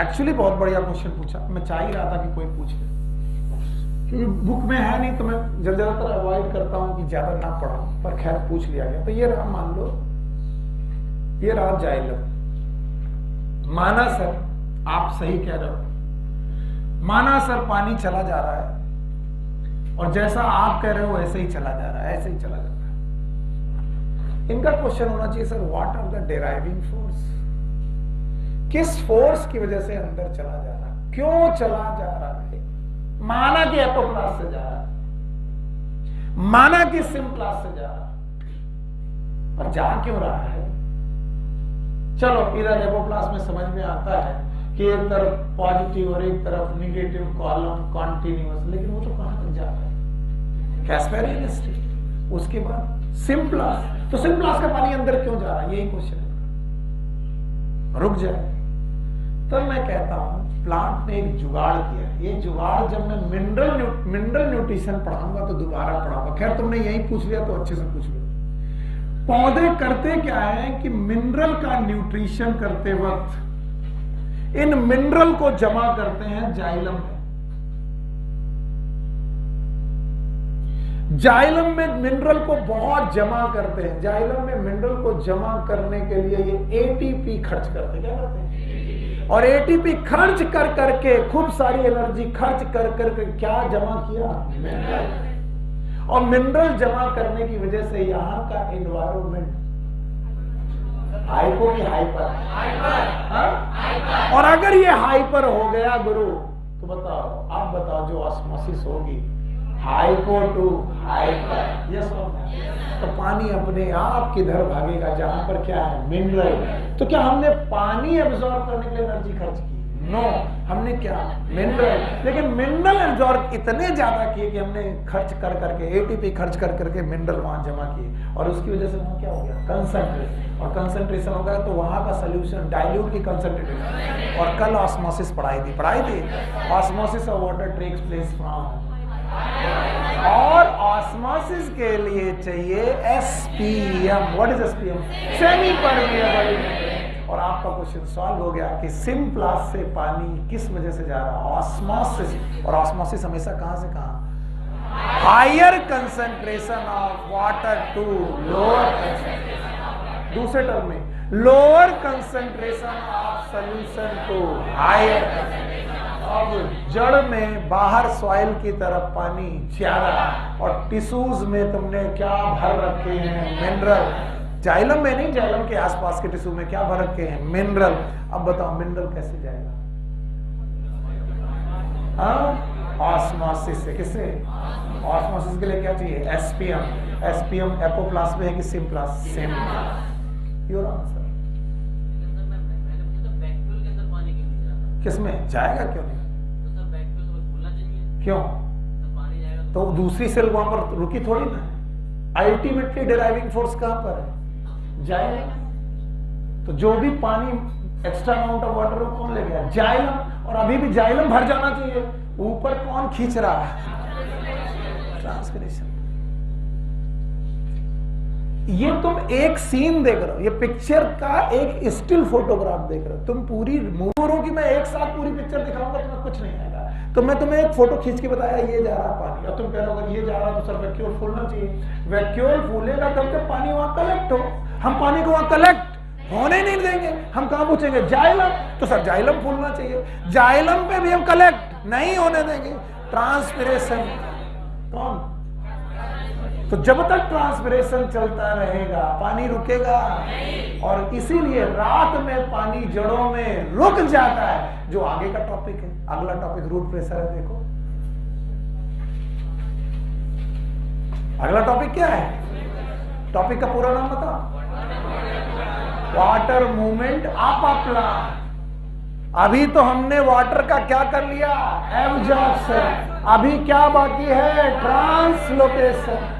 एक्चुअली बहुत बढ़िया क्वेश्चन पूछा। मैं चाह ही रहा था कि कोई पूछ ले, क्योंकि बुक में है नहीं, तो मैं ज्यादातर अवॉइड करता हूं कि ज्यादा ना पढ़ाऊं, पर खैर पूछ लिया गया। तो ये रहा, मान लो ये रहा जाइलम। माना सर आप सही कह रहे हो, माना सर पानी चला जा रहा है और जैसा आप कह रहे हो वैसे ही चला जा रहा है, ऐसे ही चला जा रहा है। इनका क्वेश्चन होना चाहिए sir what are the driving force, किस फोर्स की वजह से अंदर चला जा रहा है, क्यों चला जा रहा है। माना कि एपोप्लास्ट से जा रहा है, माना कि सिम्प्लास्ट से जा रहा है, पर जा क्यों रहा है। चलो इधर एपोप्लास्ट में समझ में आता है कि एक तरफ पॉजिटिव और एक तरफ निगेटिव कॉलम कॉन्टिन्यूअस, लेकिन वो तो कहां तक जा रहा है, कैस्पेरियन हिस्ट्री। उसके बाद सिम्प्लास्ट, तो सिम्प्लास्ट का पानी अंदर क्यों जा रहा है, यही क्वेश्चन है। रुक जाए, तो मैं कहता हूं प्लांट ने एक जुगाड़ किया। ये जुगाड़ जब मैं मिनरल न्यूट्रिशन पढ़ाऊंगा तो दोबारा पढ़ाऊंगा, खैर तुमने यही पूछ लिया तो अच्छे से पूछ लो। पौधे करते क्या है कि मिनरल का न्यूट्रिशन करते वक्त इन मिनरल को जमा करते हैं जाइलम में। जाइलम में मिनरल को बहुत जमा करते हैं, जाइलम में मिनरल को जमा करने के लिए ये एटीपी खर्च करते हैं। क्या करते हैं, और एटीपी खर्च कर करके खूब सारी एनर्जी खर्च कर करके क्या जमा किया, मिनरल। और मिनरल जमा करने की वजह से यहां का एनवायरमेंट हाइपो की हाइपर, और अगर ये हाइपर हो गया गुरु तो बताओ, आप बताओ जो ऑस्मोसिस होगी हाइपो टू हाइपर, यस और नो, तो पानी अपने आप किधर भागेगा, जहां पर क्या है, मिनरल। तो क्या हमने पानी एब्जॉर्ब करने के लिए एनर्जी खर्च की, नो, हमने क्या, मिनरल। लेकिन मिनरल एब्जॉर्ब इतने ज्यादा किए कि हमने खर्च कर करके एटीपी खर्च कर करके मिनरल वहां जमा किए, और उसकी वजह से वहां क्या हो गया, कंसंट्रेशन, और कंसंट्रेशन हो गया तो वहां का सोल्यूशन डाइल्यूट की कंसंट्रेशन। और कल ऑस्मोसिस पढ़ाई थी osmosis of water takes place from, और ऑस्मोसिस के लिए चाहिए SPM. What is SPM, semi permeable. और आपका क्वेश्चन सॉल्व हो गया कि सिम्प्लास्ट से पानी किस वजह से जा रहा है, ऑस्मोसिस। और ऑस्मोसिस हमेशा कहां से कहां, higher concentration of water to lower concentration, दूसरे टर्म में lower concentration of solution to higher concentration. अब जड़ में बाहर सॉइल की तरफ पानी ज्यादा, और टिश्यूज में तुमने क्या भर रखे हैं, मिनरल। जाइलम में नहीं, जाइलम के आसपास के टिश्यू में क्या भर रखे हैं, मिनरल। अब बताओ मिनरल कैसे जाएगा, ऑस्मोसिस से। किससे, ऑस्मोसिस के लिए क्या चाहिए, एसपीएम। एसपीएम एपोप्लास्ट में है कि सिम्प्लास्ट, सिम्प्लास्ट। Your answer. किसमें जाएगा, क्यों नहीं, क्यों? तो दूसरी सेल वहां पर रुकी थोड़ी ना। अल्टीमेटली डिराइविंग फोर्स कहां पर है? जाइलम। तो जो भी पानी एक्स्ट्रा अमाउंट ऑफ वाटर को कौन ले गया? जाइलम। और अभी भी जाइलम भर जाना चाहिए, ऊपर कौन खींच रहा है? ट्रांसपिरेशन। ये तुम एक सीन देख रहे हो, ये पिक्चर का एक स्टिल फोटोग्राफ देख रहे हो। तुम पूरी मूवी की मैं एक साथ पूरी पिक्चर दिखाऊंगा तुम्हें कुछ नहीं आएगा। तो मैं तुम्हें एक फोटो खींच के बताया ये जा रहा पानी, और तुम कह रहे हो ये जा रहा तो सर वैक्यूल फूलना चाहिए। वैक्यूल फूलेगा तब जब पानी वहां कलेक्ट हो। हम पानी को वहां कलेक्ट होने नहीं देंगे। हम कहां पूछेंगे? जाइलम। तो सर जाइलम फूलना चाहिए। जाइलम पे भी हम कलेक्ट नहीं होने देंगे। ट्रांसपिरेशन। कौन? तो जब तक ट्रांसपिरेशन चलता रहेगा पानी रुकेगा। और इसीलिए रात में पानी जड़ों में रुक जाता है, जो आगे का टॉपिक है। अगला टॉपिक रूट प्रेशर है। देखो अगला टॉपिक क्या है? टॉपिक का पूरा नाम बताओ। Water movement up plant. अभी तो हमने वाटर का क्या कर लिया? एब्जॉर्प्शन। अभी क्या बाकी है? ट्रांसलोकेशन।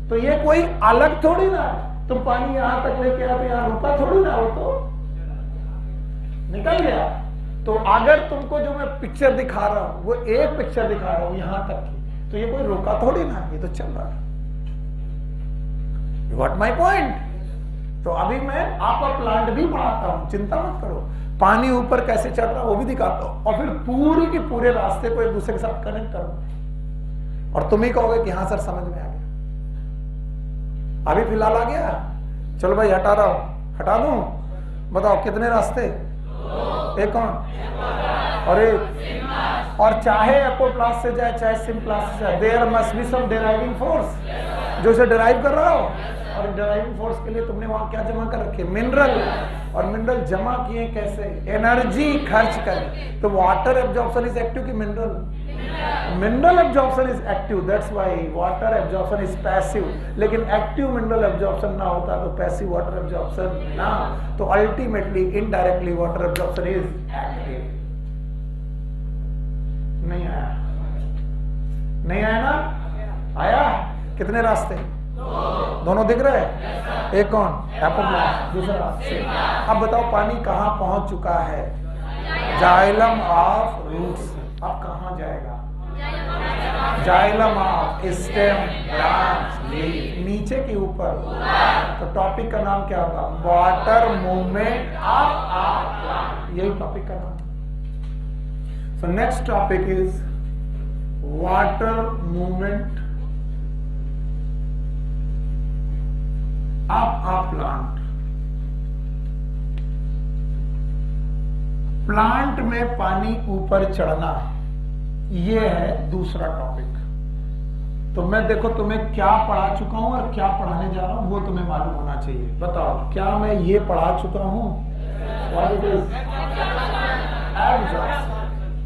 तो ये कोई अलग थोड़ी ना, तुम पानी यहां तक लेके आते यहां रुका थोड़ी ना, वो तो निकल गया। तो अगर तुमको जो मैं पिक्चर दिखा रहा हूं वो एक पिक्चर दिखा रहा हूं यहां तक की, तो ये कोई रुका थोड़ी ना, ये तो चल रहा है। You got my point? तो अभी मैं आपका प्लांट भी पढ़ाता हूं, चिंता मत करो। पानी ऊपर कैसे चल रहा है वो भी दिखाता हूं, और फिर पूरी के पूरे रास्ते को एक दूसरे के साथ कनेक्ट करो। और तुम ही कहोगे कि हाँ सर समझ में आ गया। अभी फिलहाल आ गया? चलो भाई हटा रहा हूं, हटा दूं? बताओ कितने रास्ते? एक कौन और एक, और चाहे एपोप्लास्ट से जाए चाहे सिम्प्लास्ट से जाए, there must be some driving force जो इसे डिराइव कर रहा हो। और डिराइविंग फोर्स के लिए तुमने वहां क्या जमा कर रखे? मिनरल। और मिनरल जमा किए कैसे? एनर्जी खर्च कर। तो वाटर एब्जॉर्प्शन इज एक्टिव कि mineral? Mineral absorption is active, that's why water absorption is passive. लेकिन एक्टिव मिनरल एब्जॉर्प्शन ना होता तो पैसिव वाटर एब्जॉर्प्शन ना। तो ultimately indirectly water absorption is active. नहीं आया? नहीं आया ना? आया? कितने रास्ते? दोनों दिख रहे हैं? एक कौन? एपोप्लास्ट। दूसरा? अब बताओ पानी कहां पहुंच चुका है? Xylem of roots. अब कहां जाएगा? Xylem of stem, branch, leaf. नीचे के ऊपर। तो टॉपिक का नाम क्या होगा? Water movement up plant. यही टॉपिक का नाम। So next topic is water movement up plant. Plant में पानी ऊपर चढ़ना, ये है दूसरा टॉपिक। तो मैं देखो तुम्हें क्या पढ़ा चुका हूं और क्या पढ़ाने जा रहा हूं वो तुम्हें मालूम होना चाहिए। बताओ क्या मैं ये पढ़ा चुका हूं? What it is?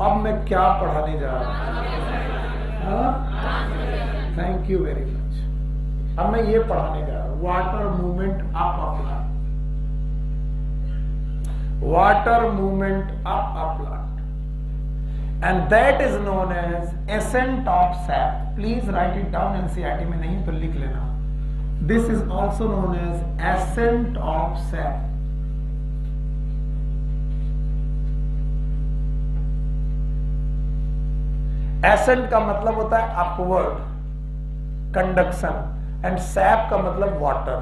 अब मैं क्या पढ़ाने जा रहा हूं? Thank you very much. अब मैं ये पढ़ाने जा रहा हूं water movement up plant. Water movement up plant, and that is known as ascent of sap. Please write it down, NCERT में नहीं तो लिख लेना। This is also known as ascent of sap. ascent का मतलब होता है upward conduction and sap का मतलब water.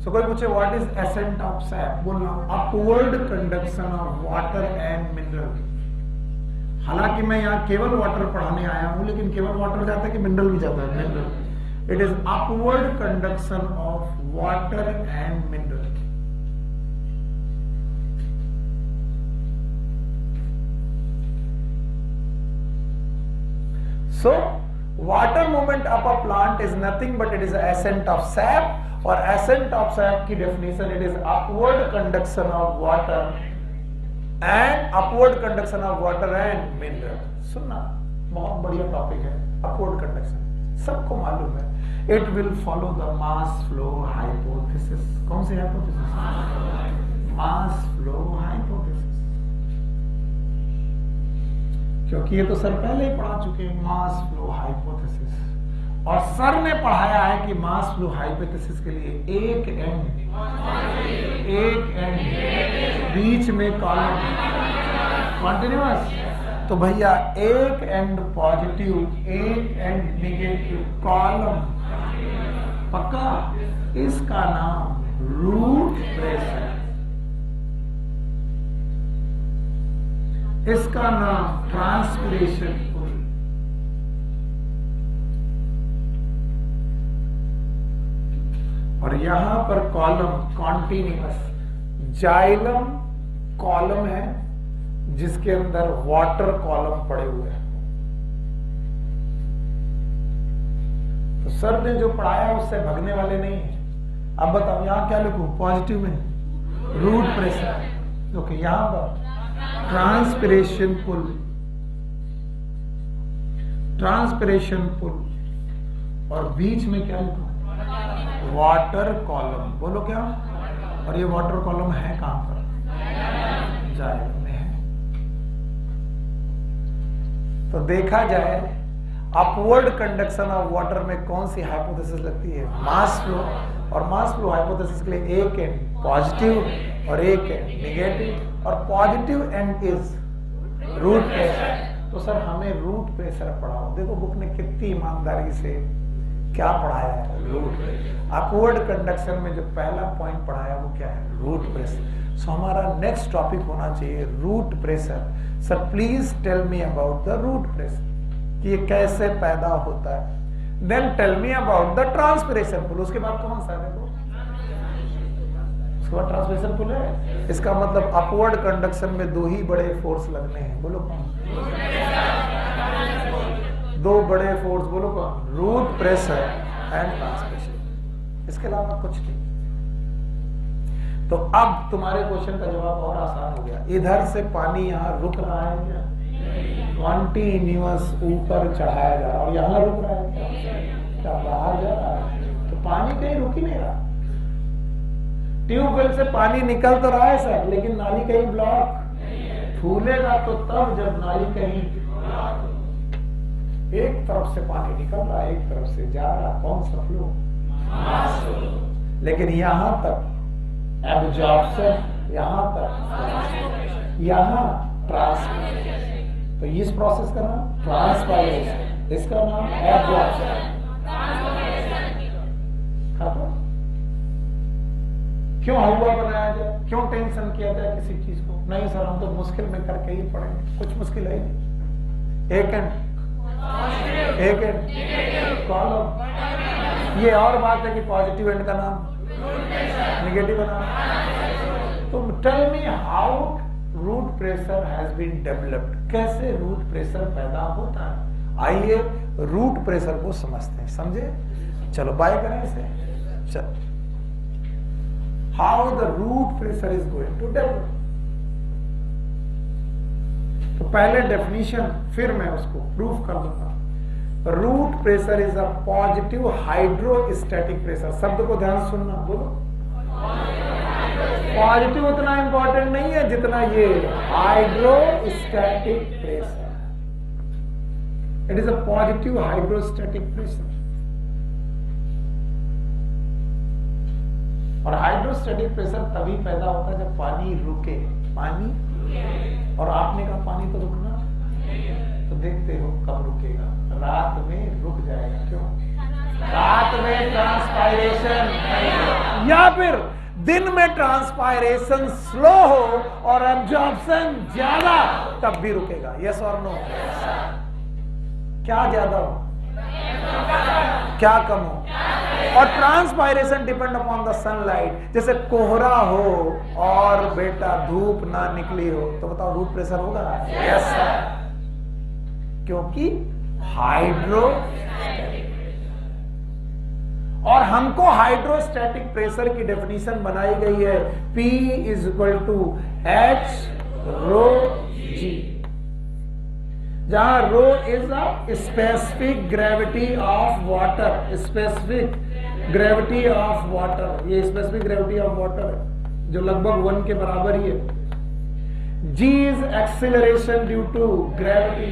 So कोई पूछे what is ascent of sap? बोलना upward conduction of water and mineral. हालांकि मैं यहाँ केवल वाटर पढ़ाने आया हूं, लेकिन केवल वाटर जाता है कि मिनरल भी जाता है? Mineral. It is upward conduction of water and mineral. So water movement up a plant is nothing but it is ascent of SAP, और ascent ऑफ सैप की definition it is upward conduction of water and upward conduction of water and mineral. सुनना बहुत बढ़िया topic है upward conduction, सबको मालूम है। It will follow the mass flow hypothesis. कौन सी हाइपोथेसिस? Mass flow hypothesis. क्योंकि ये तो सर पहले ही पढ़ा चुके हैं, मास फ्लो हाइपोथेसिस। और सर ने पढ़ाया है कि मास फ्लो हाइपोथेसिस के लिए एक एंड बीच में कॉलम कॉन्टिन्यूअस। तो भैया एक एंड पॉजिटिव, एक एंड नेगेटिव कॉलम, पक्का? इसका नाम रूट प्रेशर, इसका नाम ट्रांसपिरेशन पुल। और यहां पर कॉलम कॉन्टिन्यूअस, जाइलम कॉलम है जिसके अंदर वाटर कॉलम पड़े हुए हैं। तो सर ने जो पढ़ाया उससे भगने वाले नहीं है। अब बताओ यहां क्या लिखूं? पॉजिटिव में रूट प्रेशर, ओके, यहां पर ट्रांसपिरेशन पुल, ट्रांसपिरेशन पुल, और बीच में क्या लिखूं? Water column. बोलो क्या? और ये वाटर कॉलम है कहां पर? जाइलम में है। तो देखा जाए अपवर्ड कंडक्शन ऑफ वाटर में कौन सी हाइपोथेसिस लगती है? Mass flow. और मास फ्लो हाइपोथेसिस के लिए एक एंड पॉजिटिव और एक एंड नेगेटिव, और positive end is root pressure. तो सर हमें रूट प्रेशर पढ़ाओ। देखो बुक ने कितनी ईमानदारी से क्या पढ़ाया है? रूट। अपवर्ड कंडक्शन में जो पहला पॉइंट पढ़ाया वो क्या है? Root pressure. सो हमारा नेक्स्ट टॉपिक होना चाहिए root pressure. Sir please tell me about the root pressure, कि ये कैसे पैदा होता है। Then tell me about the transpiration pull. उसके बाद कौन सा है? देखो उसके बाद ट्रांसपिरेशन पुल है। इसका मतलब अपवर्ड कंडक्शन में दो ही बड़े फोर्स लगने हैं। बोलो कौन? दो बड़े फोर्स, बोलो कौन? Root pressure and transpiration. इसके अलावा कुछ नहीं। तो अब तुम्हारे क्वेश्चन का जवाब और आसान हो गया। इधर से पानी यहाँ रुक रहा है क्या? कॉन्टिन्यूअस ऊपर चढ़ाया जा रहा है, और यहाँ रुक रहा है क्या? बाहर जा रहा है। तो पानी कहीं रुक ही नहीं रहा। ट्यूबवेल से पानी निकल तो रहा है सर, लेकिन नाली कहीं ब्लॉक। फूलेगा तो तब जब नाली कहीं, एक तरफ से पानी निकल रहा है, एक तरफ से जा रहा। कौन सा फ्लो? लेकिन यहां तक एब्जॉर्प्शन, यहां तक, यहां ट्रांसपिरेशन। तो इस प्रोसेस का नाम ट्रांसपायरेशन, इसका नाम एब्जॉर्प्शन। क्यों हलवा बनाया जाए? क्यों टेंशन किया जाए किसी चीज को? नहीं सर हम तो मुश्किल में करके ही पढ़ेंगे। कुछ मुश्किल है नहीं। एक एंड कॉलम। ये और बात है कि पॉजिटिव एंड का नाम, नेगेटिव का नाम। तो tell me how root pressure has been developed. कैसे रूट प्रेशर पैदा होता है? आइए रूट प्रेशर को समझते हैं। समझे? चलो बाय करें इसे। चलो, how the root pressure is going to develop. तो पहले डेफिनेशन, फिर मैं उसको प्रूफ कर दूंगा। Root pressure is a positive hydrostatic pressure. शब्द को ध्यान सुनना, बोलो। पॉजिटिव उतना इंपॉर्टेंट नहीं है जितना ये hydrostatic pressure. It is a positive hydrostatic pressure. और हाइड्रोस्टैटिक प्रेशर तभी पैदा होता है जब पानी रुके। पानी, और आपने कहा पानी तो रुकना, तो देखते हो कब रुकेगा? रात में रुक जाएगा। क्यों? रात में ट्रांसपायरेशन, या फिर दिन में ट्रांसपायरेशन स्लो हो और एब्जॉर्प्शन ज्यादा, तब भी रुकेगा। यस और नो? क्या ज्यादा हो, क्या कम हो? और transpiration depend upon the sunlight. जैसे कोहरा हो और बेटा धूप ना निकली हो, तो बताओ रूट प्रेशर होगा? यस सर, क्योंकि हाइड्रोस्टैटिक। और हमको हाइड्रोस्टैटिक प्रेशर की डेफिनेशन बनाई गई है, P is equal to H rho G, जहां rho is a specific gravity of water. Specific gravity of water, ये स्पेसिफिक ग्रेविटी ऑफ वाटर जो लगभग 1 के बराबर ही है। G is acceleration due to gravity.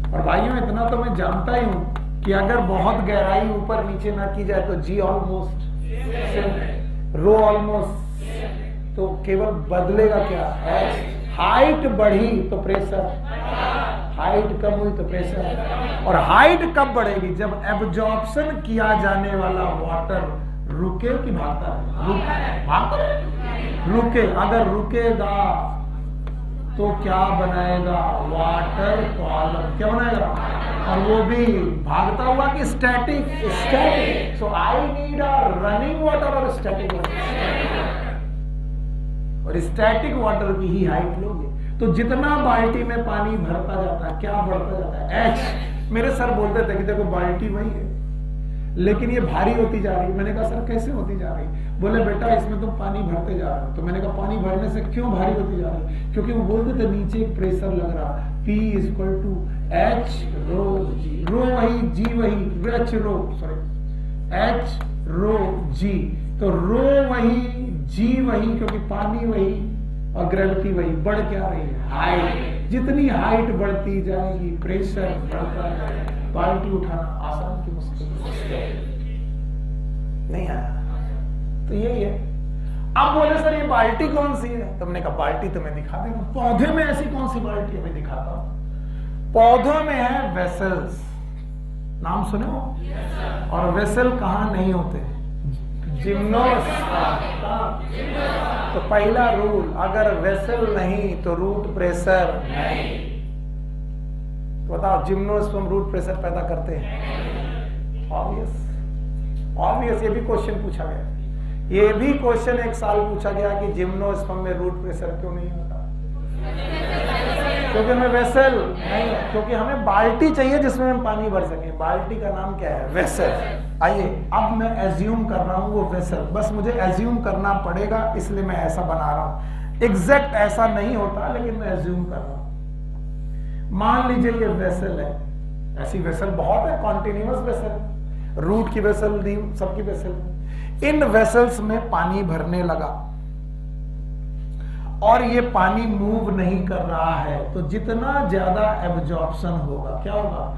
और भाइयों इतना तो मैं जानता ही हूं कि अगर बहुत गहराई ऊपर नीचे ना की जाए तो G ऑलमोस्ट रो ऑलमोस्ट, तो केवल बदलेगा क्या, हाइट बढ़ी तो प्रेशर, हाइट कम हुई तो प्रेशर। और हाइट कब बढ़ेगी, जब एब्जॉर्प्शन किया जाने वाला वाटर रुके कि भागता है, भागता है, रुके। अगर रुकेगा तो क्या बनाएगा, वाटर कॉलम, क्या बनाएगा, और वो भी भागता हुआ कि static, static. So I need a running water और स्टैटिक वाटर, और स्टैटिक वाटर की ही हाइट लोगे तो जितना बाल्टी में पानी भरता जाता है क्या बढ़ता जाता है, एच। मेरे सर बोलते थे कि देखो बाल्टी वही है लेकिन ये भारी होती जा रही है। मैंने कहा सर कैसे होती जा रही, बोले बेटा इसमें तुम पानी भरते जा रहे हो। तो मैंने कहा पानी भरने से क्यों भारी होती जा रही है, क्योंकि वो बोलते थे नीचे एक प्रेशर लग रहा, P equal to H rho जी, रो वही जी वही, एच रो सॉरी एच रो जी, तो रो वही जी वही, क्योंकि पानी वही और ग्रेविटी वही, बढ़ क्या रही है, हाइट। जितनी हाइट बढ़ती जाएगी प्रेशर बढ़ता है। बाल्टी उठाना आसान की मुश्किल नहीं आया, तो यही है। अब बोले सर ये बाल्टी कौन सी है, तुमने कहा बाल्टी तो मैं दिखा देगा। पौधे में ऐसी कौन सी बाल्टी है, मैं दिखाता हूं। पौधों में है वेसल्स, नाम सुने हो, और वेसल कहां नहीं होते, जिम्नोस्पर्म। तो पहला रूल, अगर वेसल नहीं तो रूट प्रेशर नहीं। तो बताओ जिम्नोस्पर्म रूट प्रेशर पैदा करते हैं, ऑब्वियस ऑब्वियस। ये भी क्वेश्चन पूछा गया, ये भी क्वेश्चन एक साल पूछा गया कि जिम्नोस्पर्म में रूट प्रेशर क्यों नहीं होता, क्योंकि हमें वेसल नहीं है, क्योंकि हमें बाल्टी चाहिए जिसमें हम पानी भर सकें। बाल्टी का नाम क्या है, वेसल। आइए अब मैं एज्यूम कर रहा हूं वो वेसल, बस मुझे एज्यूम करना पड़ेगा इसलिए मैं ऐसा बना रहा हूं। एग्जैक्ट ऐसा नहीं होता लेकिन मैं एज्यूम कर रहा हूं। मान लीजिए ये वेसल है, ऐसी वेसल बहुत है, कॉन्टिन्यूअस वेसल, रूट की वेसल दी, सबकी वेसल। इन वेसल्स में पानी भरने लगा और ये पानी मूव नहीं कर रहा है, तो जितना ज्यादा एब्जॉर्प्शन होगा क्या होगा,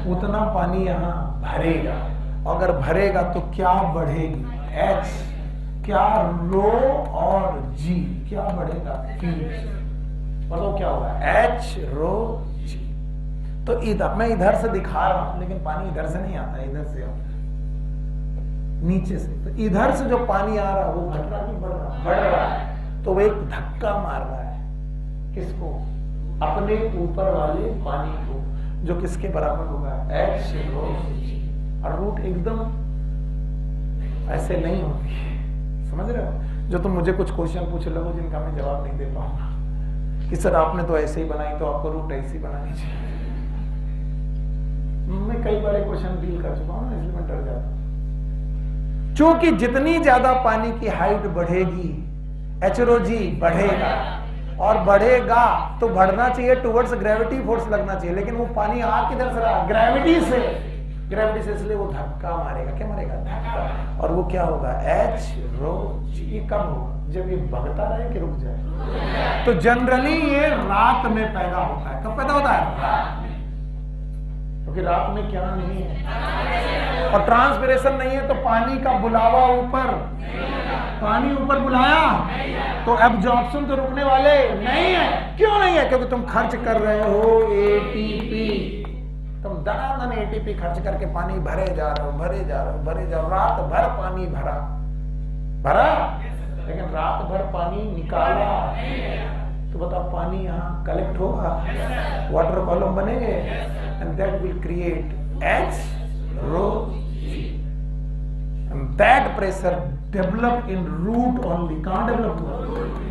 उतना पानी यहां भरेगा। अगर भरेगा तो क्या बढ़ेगी, एच, क्या रो और जी क्या बढ़ेगा, बताओ क्या होगा, एच रो जी। तो इधर मैं इधर से दिखा रहा हूं लेकिन पानी इधर से नहीं आता, इधर से आता नीचे से। तो इधर से जो पानी आ रहा है वो घट रहा नहीं बढ़ रहा, बढ़ रहा है। तो वो एक धक्का मार रहा है, किसको, अपने ऊपर वाले पानी को, जो किसके बराबर होगा, एच रो जी। और रूट एकदम ऐसे नहीं होती है, समझ रहे हो। जो तुम मुझे कुछ क्वेश्चन पूछ लो जिनका मैं जवाब नहीं दे पाऊंगा कि सर आपने तो ऐसे ही बनाई तो आपको रूट ऐसी बनानी चाहिए। मैं कई बार क्वेश्चन डील कर चुका हूं इसलिए मैं डर जाता हूं। क्योंकि जितनी ज्यादा पानी की हाइट बढ़ेगी एचरोजी बढ़ेगा, और बढ़ेगा तो बढ़ना चाहिए टुवर्ड्स ग्रेविटी फोर्स लगना चाहिए, लेकिन वो पानी आ किधर से रहा, ग्रेविटी से, ग्रेविटी से, इसलिए वो धक्का मारेगा, क्या मारेगा, धक्का। और वो क्या होगा, एच रो जी। ये कब होगा, जब ये भगता रहे कि रुक जाए। तो जनरली ये रात में पैदा होता है। कब पैदा होता है, रात में, क्योंकि रात में क्या नहीं है और ट्रांसपिरेशन नहीं है, तो पानी का बुलावा ऊपर, पानी ऊपर बुलाया तो एब्जॉर्प्शन तो रुकने वाले नहीं है। क्यों नहीं है, क्योंकि तुम खर्च कर रहे हो एटीपी, तुम दनादन एटीपी खर्च करके पानी भरे जा रहे हो, भरे जा रहे हो, भरे जा रहे हो। रात भर पानी भरा भरा, लेकिन रात भर पानी निकाला तो बताओ पानी यहाँ कलेक्ट होगा, वाटर कॉलम बनेंगे, and that will create H rho G. And that pressure develop in root only. कहां डेवलप हुआ,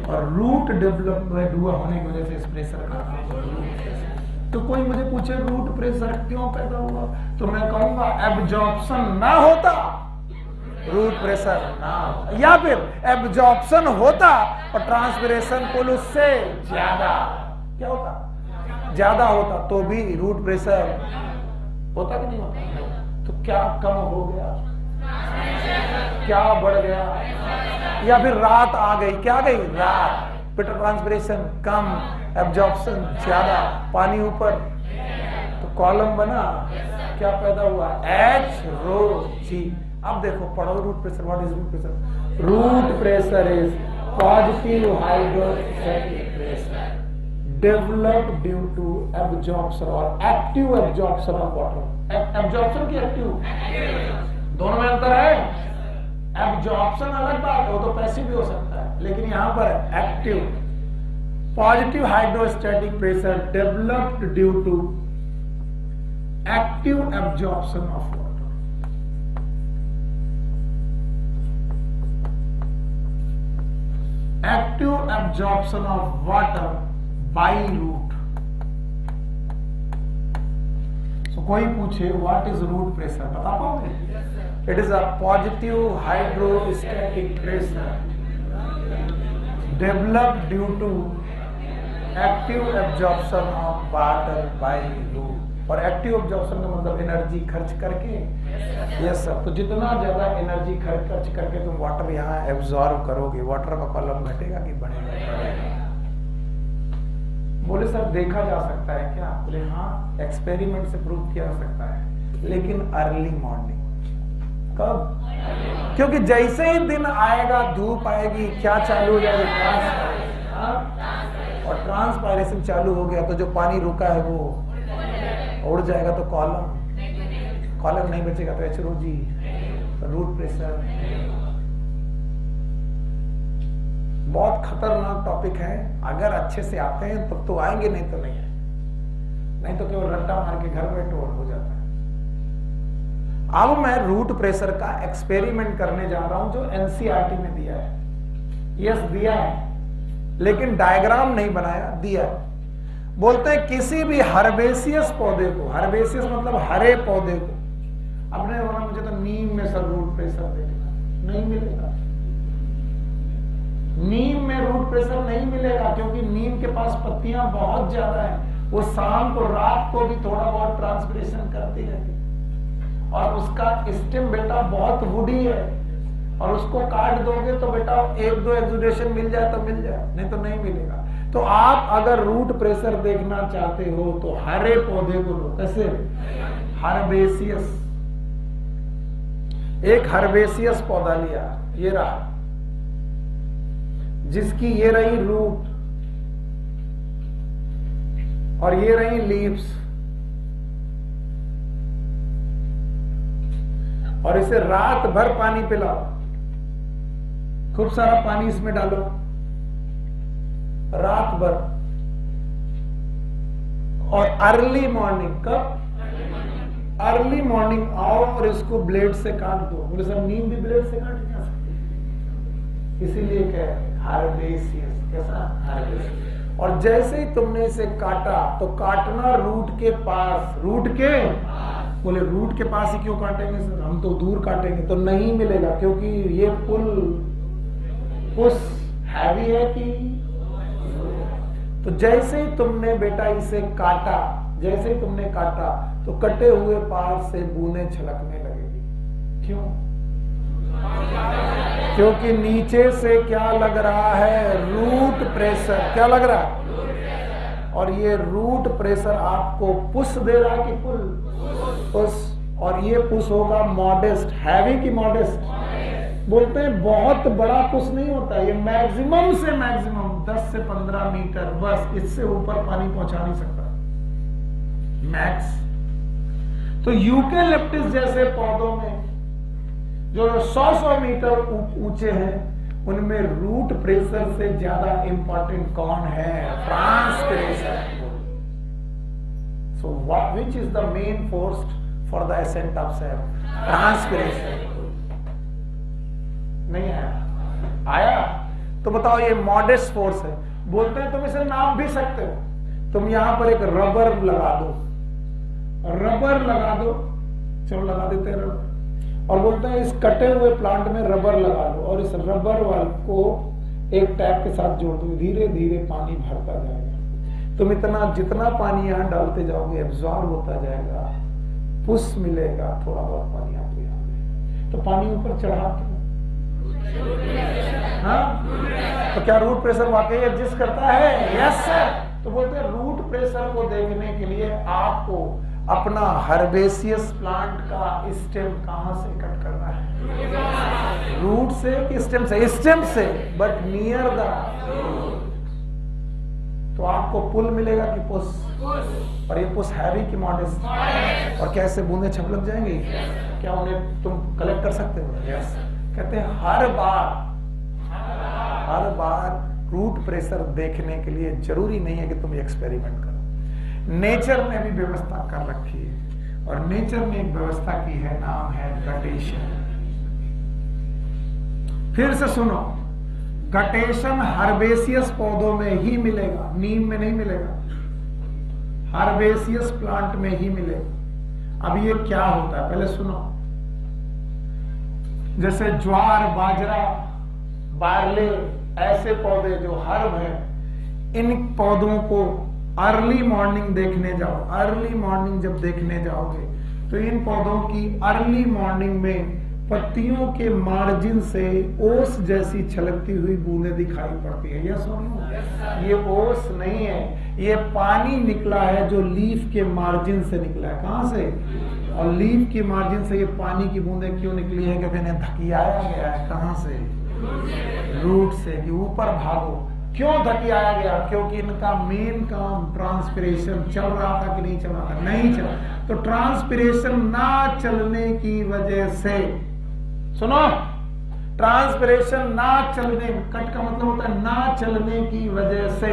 और रूट डेवलपमेंट हुआ होने की वजह से इस प्रेशर का नाम है रूट प्रेशर। तो कोई मुझे पूछे रूट प्रेशर क्यों पैदा हुआ, तो मैं कहूंगा एब्जॉर्प्शन ना होता, रूट प्रेशर ना, या फिर एब्जॉर्प्शन होता और ट्रांसपिरेशन पुल उससे ज्यादा, क्या होता, ज्यादा होता, तो भी रूट प्रेशर होता कि नहीं होता। तो क्या कम हो गया, क्या बढ़ गया, या फिर रात आ गई, क्या गई रात, बेटा ट्रांसपिरेशन कम, एब्जॉर्प्शन ज्यादा, पानी ऊपर, तो कॉलम बना, क्या पैदा हुआ H रो G। अब देखो पढ़ो root pressure, what is root pressure? Root pressure is positive hydrostatic pressure developed due to absorption और active absorption of water. Absorption की एक्टिव, दोनों में अंतर है। एब्जॉर्प्शन अलग बात है, वो तो पैसिव भी हो सकता है, लेकिन यहां पर active. Positive hydrostatic pressure developed due to active absorption of water. Active absorption of water by root. So कोई पूछे व्हाट इज रूट प्रेशर, बता पाओगे? It is a positive hydrostatic pressure developed due to active absorption of water by root. और active absorption का मतलब energy खर्च करके, yes sir. तो जितना ज्यादा एनर्जी खर्च करके तुम वाटर यहाँ एब्जॉर्ब करोगे, वाटर का कॉलम घटेगा कि बढ़ेगा? बोले सर देखा जा सकता है क्या? बोले हाँ, एक्सपेरिमेंट से प्रूव किया जा सकता है, लेकिन अर्ली मॉर्निंग। कब? क्योंकि जैसे ही दिन आएगा, धूप आएगी, क्या चालू हो जाएगा? और ट्रांसपायरेशन चालू हो गया तो जो पानी रुका है वो उड़ जाएगा, तो कॉलम नहीं बचेगा, तो H rho G, root pressure. बहुत खतरनाक टॉपिक है, अगर अच्छे से आते हैं तब तो आएंगे, नहीं तो नहीं है, नहीं तो केवल रट्टा मार के घर बैठो और हो जाता है। अब मैं रूट प्रेशर का एक्सपेरिमेंट करने जा रहा हूं जो एनसीईआरटी में दिया है। यस दिया है, लेकिन डायग्राम नहीं बनाया, दिया है। बोलते हैं किसी भी हर्बेसियस पौधे को, हर्बेसियस मतलब हरे पौधे को, अपने बोला मुझे तो नीम में सर रूट प्रेशर देखना, नहीं मिलेगा। नीम में रूट प्रेशर नहीं मिलेगा, क्योंकि नीम के पास पत्तियां बहुत ज्यादा हैं, वो शाम को रात को भी थोड़ा बहुत ट्रांसपिरेशन करती रहती है, और उसका स्टेम बेटा बहुत वुडी है, और उसको काट दोगे तो बेटा एक दो एक्सुडेशन मिल जाए तो मिल जाए, नहीं तो नहीं मिलेगा। तो आप अगर रूट प्रेशर देखना चाहते हो तो हरे पौधे को लो। कैसे? हर्बेसियस। एक हर्बेसियस पौधा लिया, ये रहा, जिसकी ये रही रूट और ये रही लीव्स, और इसे रात भर पानी पिलाओ, खूब सारा पानी इसमें डालो रात भर, और अर्ली मॉर्निंग, कब? अर्ली मॉर्निंग आओ और इसको ब्लेड से काट दो। बोले सर नीम भी ब्लेड से काटी जा सकती, इसीलिए क्या है हार्बेसियस। कैसा? हार्बेसियस। और जैसे ही तुमने इसे काटा तो काटना रूट के पास, रूट के, बोले रूट के पास ही क्यों काटेंगे सर, हम तो दूर काटेंगे, तो नहीं मिलेगा, क्योंकि ये पुश हैवी है कि। तो जैसे ही तुमने बेटा इसे काटा, जैसे ही तुमने काटा तो कटे हुए पार्ट से बूंदें छलकने लगेगी। क्यों? क्योंकि नीचे से क्या लग रहा है? Root pressure. क्या लग रहा है? और ये रूट प्रेशर आपको पुश दे रहा है कि पुल? पुश। और ये पुश होगा मॉडेस्ट, हैवी की मॉडेस्ट। बोलते हैं बहुत बड़ा पुश नहीं होता, ये मैक्सिमम से मैक्सिमम 10 से 15 मीटर, बस इससे ऊपर पानी पहुंचा नहीं सकता, मैक्स। तो यूकेलिप्टस जैसे पौधों में जो 100-100 मीटर ऊंचे हैं, उनमें रूट प्रेशर से ज्यादा इंपॉर्टेंट कौन है? Transpiration. So which is the main force for the ascent of cell? Transpiration. नहीं आया? आया? तो बताओ ये मॉडेस्ट फोर्स है। बोलते हैं तुम इसे नाप भी सकते हो, तुम यहां पर एक रबर लगा दो, रबर लगा दो, चलो लगा देते हैं रबर, और बोलते हैं इस कटे हुए प्लांट में रबर लगा दो, और इस रबर वाल को एक टैप के साथ जोड़ दो, धीरे धीरे पानी भरता जाएगा। तुम इतना जितना पानी यहां डालते जाओगे एब्जॉर्ब होता जाएगा, पुश मिलेगा, थोड़ा बहुत पानी आपको यहाँ, तो पानी ऊपर चढ़ाते हो, हाँ, तो क्या रूट प्रेशर वाकई एग्जिस्ट करता है? Yes sir. तो बोलते हैं रूट प्रेशर को देखने के लिए आपको अपना हर्बेसियस प्लांट का स्टेम कहां से कट करना है? रूट से कि स्टेम से? स्टेम से, बट नियर द। तो आपको पुल मिलेगा कि पुश? और ये पुश हैवी की मॉडस्ट? और क्या ऐसे बूंदे छपलक जाएंगी? क्या उन्हें तुम कलेक्ट कर सकते हो? यस। कहते हैं हर बार रूट प्रेशर देखने के लिए जरूरी नहीं है कि तुम एक्सपेरिमेंट करो। नेचर ने भी व्यवस्था कर रखी है, और नेचर ने एक व्यवस्था की है, नाम है गटेशन। फिर से सुनो, गटेशन हर्बेसियस पौधों में ही मिलेगा, नीम में नहीं मिलेगा, हर्बेसियस प्लांट में ही मिलेगा। अब ये क्या होता है पहले सुनो। जैसे ज्वार, बाजरा, बार्ले, ऐसे पौधे जो हर्ब हैं, इन पौधों को अर्ली मॉर्निंग देखने जाओ। अर्ली मॉर्निंग जब देखने जाओगे तो इन पौधों की अर्ली मॉर्निंग में पत्तियों के मार्जिन से ओस जैसी छलकती हुई बूंदें दिखाई पड़ती है। यस और नो? ये ओस नहीं है, ये पानी निकला है जो लीफ के मार्जिन से निकला है। कहां से? और लीफ के मार्जिन से ये पानी की बूंदें क्यों निकली है? क्योंकि इन्हें धकियाया गया है। कहां से? रूट से। कि ऊपर भागो। क्यों धकियाया गया? क्योंकि इनका मेन काम ट्रांसपिरेशन चल रहा था कि नहीं चल रहा था? नहीं चला। तो ट्रांसपिरेशन ना चलने की वजह से, सुनो, ट्रांसपिरेशन ना चलने, कट का मतलब होता है ना चलने की वजह से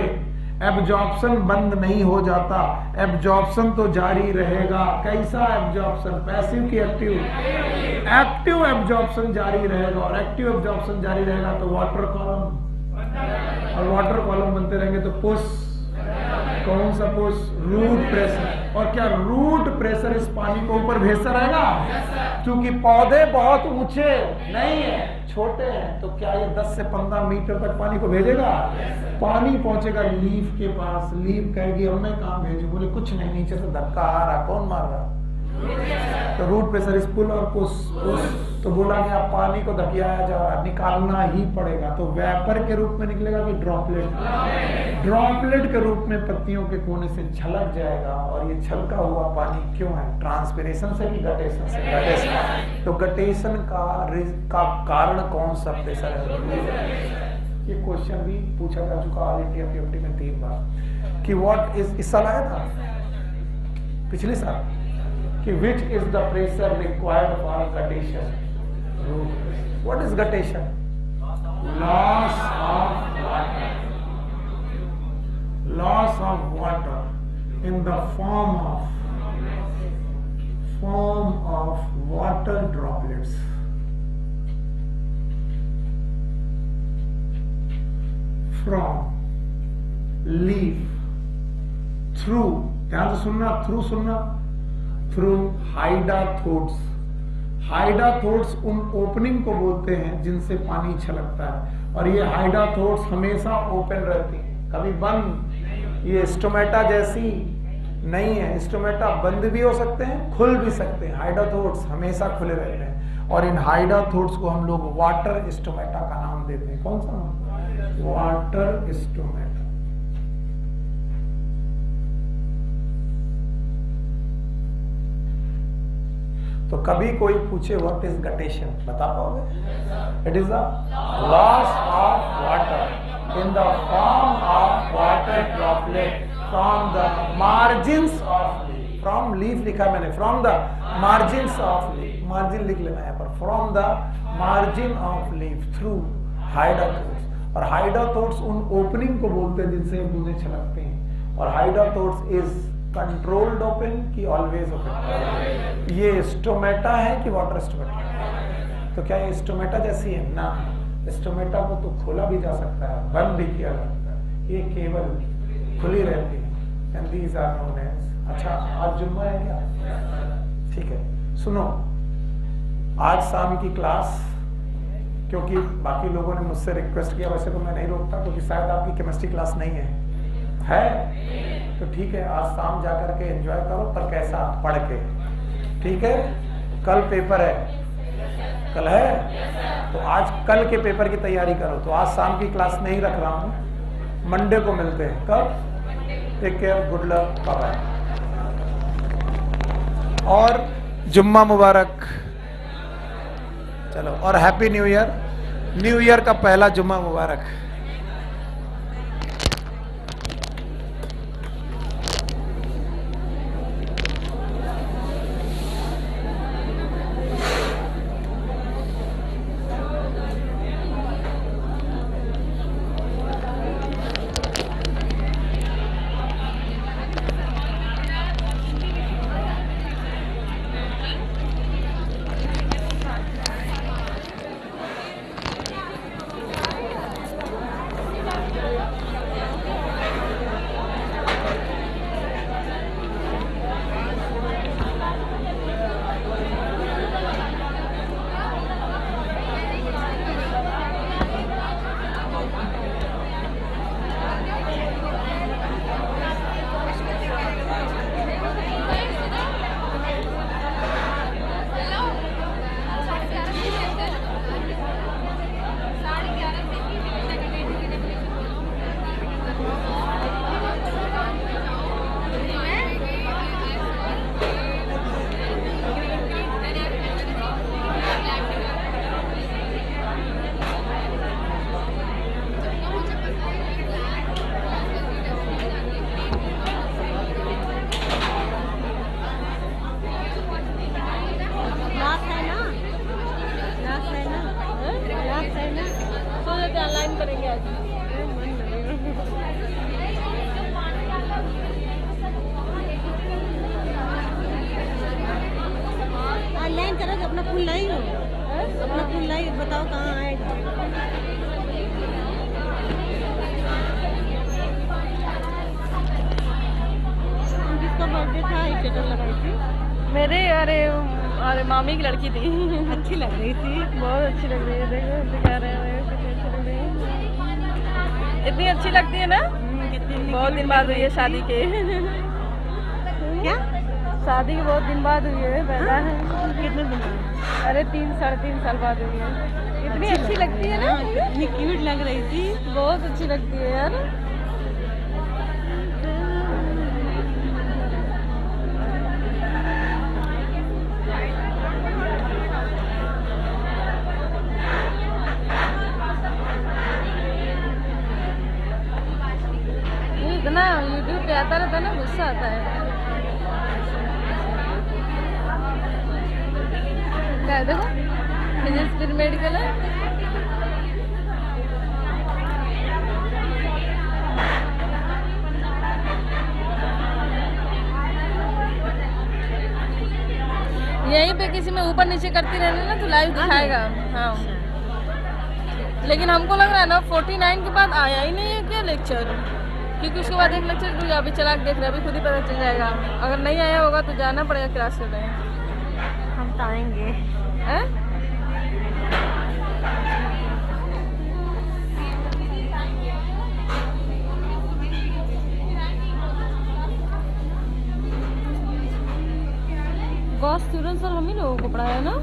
एब्जॉर्प्शन बंद नहीं हो जाता। एब्जॉर्प्शन तो जारी रहेगा। कैसा एब्जॉर्प्शन? पैसिव की एक्टिव? एक्टिव एब्जॉर्प्शन जारी रहेगा। और एक्टिव एब्जॉर्प्शन जारी रहेगा तो वाटर कॉलम, और वाटर कॉलम बनते रहेंगे तो पुश। कौन सा पुश? Root pressure. और क्या रूट प्रेशर इस पानी को ऊपर भेजता रहेगा? क्योंकि पौधे बहुत ऊंचे नहीं है, छोटे हैं, तो क्या ये 10 से 15 मीटर तक पानी को भेजेगा? पानी पहुंचेगा लीफ के पास। लीफ कहेगी अब मैं कहां भेजूं? बोले कुछ नहीं, नीचे से धक्का आ रहा। कौन मार रहा? तो रूट प्रेशर इस पुल और पुश। तो बोला गया पानी को धकियाया जा रहा, निकालना ही पड़ेगा। तो वेपर के रूप में निकलेगा कि ड्रॉपलेट? ड्रॉपलेट के रूप में पत्तियों के कोने से छलक जाएगा। और ये छलका हुआ पानी क्यों है? ट्रांसपिरेशन से कि गटेशन से? गटेशन। तो गटेशन का कारण कौन सा प्रेशर है? ये क्वेश्चन भी पूछा जा चुका ऑल इंडिया पीएफटी में 3 बार कि व्हाट इज, इस साल आया था, पिछले साल, कि which is the pressure required for guttation? What is guttation? Loss of water. Loss of water in the form of water droplets from leaf through, ध्यान से सुनना, through सुनना, थ्रू हाइडाथोड्स। हाइडाथोड्स उन ओपनिंग को बोलते हैं जिनसे पानी छलकता है। और ये हाइडाथोड्स हमेशा ओपन रहती हैं, कभी बंद। ये स्टोमेटा जैसी नहीं है। स्टोमेटा बंद भी हो सकते हैं, खुल भी सकते हैं। हाइडाथोड्स हमेशा खुले रहते हैं। और इन हाइडाथोड्स को हम लोग वाटर स्टोमेटा का नाम देते हैं। कौन सा नाम? Water stomata. तो कभी कोई पूछे व्हाट इज गटेशन, बता पाओगे? It is the loss of water in the form of water droplet from the margins of leaf. From leaf लिखा मैंने, from the margins of leaf, margin लिख लेना है पर, from the margin of leaf through hydathodes. और hydathodes उन opening को बोलते हैं जिनसे बूंदें छलकते हैं। और हाइडाथोड्स इज कंट्रोल्ड ओपन की ऑलवेज ओपन? ये स्टोमेटा है कि वाटर स्टोमेटा? तो क्या ये स्टोमेटा जैसी है? ना, स्टोमेटा को तो खोला भी जा सकता है, बंद भी किया जा सकता है, ये केवल खुली रहती है। And these are known as. अच्छा, आज जुम्मा है क्या? ठीक है, सुनो, आज शाम की क्लास, क्योंकि बाकी लोगों ने मुझसे रिक्वेस्ट किया, वैसे तो मैं नहीं रोकता क्योंकि शायद आपकी केमिस्ट्री क्लास नहीं है तो ठीक है, आज शाम जाकर के एंजॉय करो, पर कैसा? पढ़ के। ठीक है, कल पेपर है। कल है? तो आज कल के पेपर की तैयारी करो। तो आज शाम की क्लास नहीं रख रहा हूँ, मंडे को मिलते हैं। कब? Take care, good luck, bye bye. और जुम्मा मुबारक। चलो, और happy new year. New year का पहला जुम्मा मुबारक। अरे मामी की लड़की थी। अच्छी लग रही थी, बहुत अच्छी लग रही है। देखो दिखा रहे हैं कितनी अच्छी लग रही है। इतनी अच्छी लगती है ना। बहुत दिन बाद हुई है शादी के। क्या शादी के बहुत दिन बाद हुई है पहला। कितने दिन? अरे 3-3.5 साल बाद हुई है। इतनी अच्छी लगती है ना, इतनी क्यूट लग रही थी, बहुत अच्छी लगती है यार। इतना यूट्यूब पे आता रहता है ना, गुस्सा आता है। क्या है देखो, फिजिक्स मेडिकल है। यहीं पे किसी में ऊपर नीचे करती रहना ना तो लाइव दिखाएगा। हाँ, लेकिन हमको लग रहा है ना 49 के बाद आया ही नहीं है क्या लेक्चर, क्योंकि उसके बाद एक लेक्चर जो अभी चला के देख रहे हैं, अभी खुद ही पता चल जाएगा। अगर नहीं आया होगा तो जाना पड़ेगा क्लास करने। हम तो आएंगे। बॉस स्टूडेंट सर हम ही लोगों को पढ़ाया ना।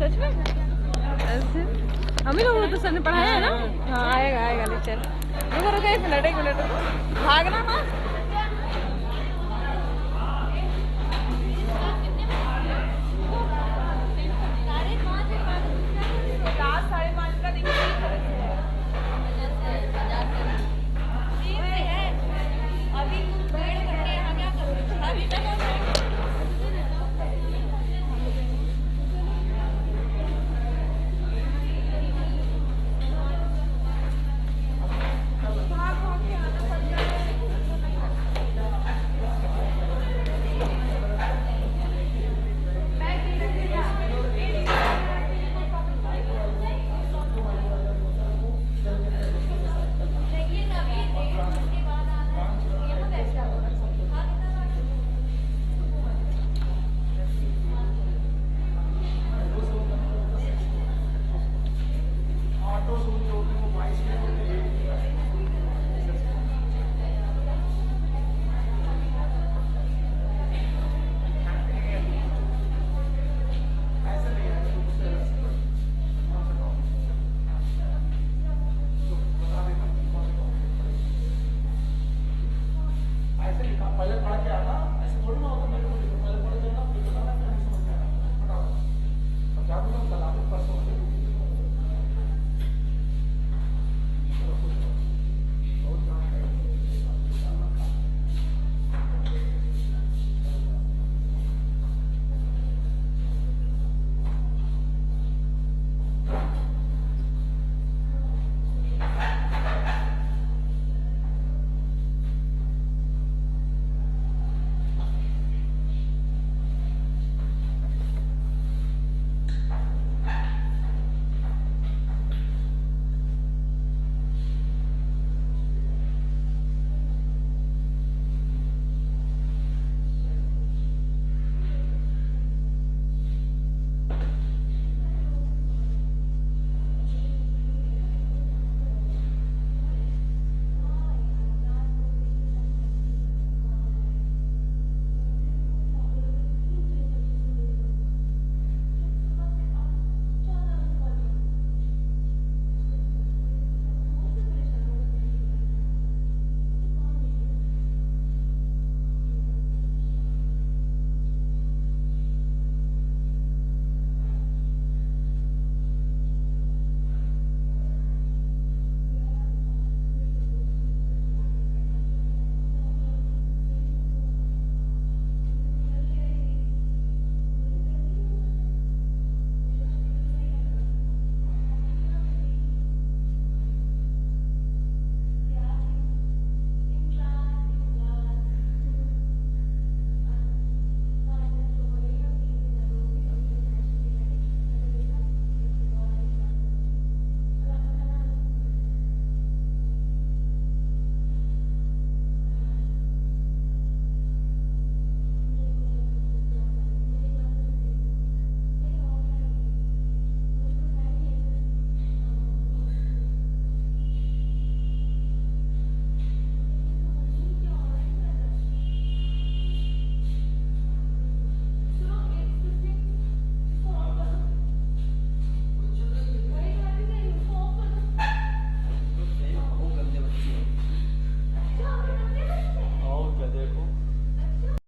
सच में ऐसे हम ही लोगों को तो सर ने पढ़ाया है ना। हाँ, आएगा लेक्चर। रुको एक मिनट भागना ना।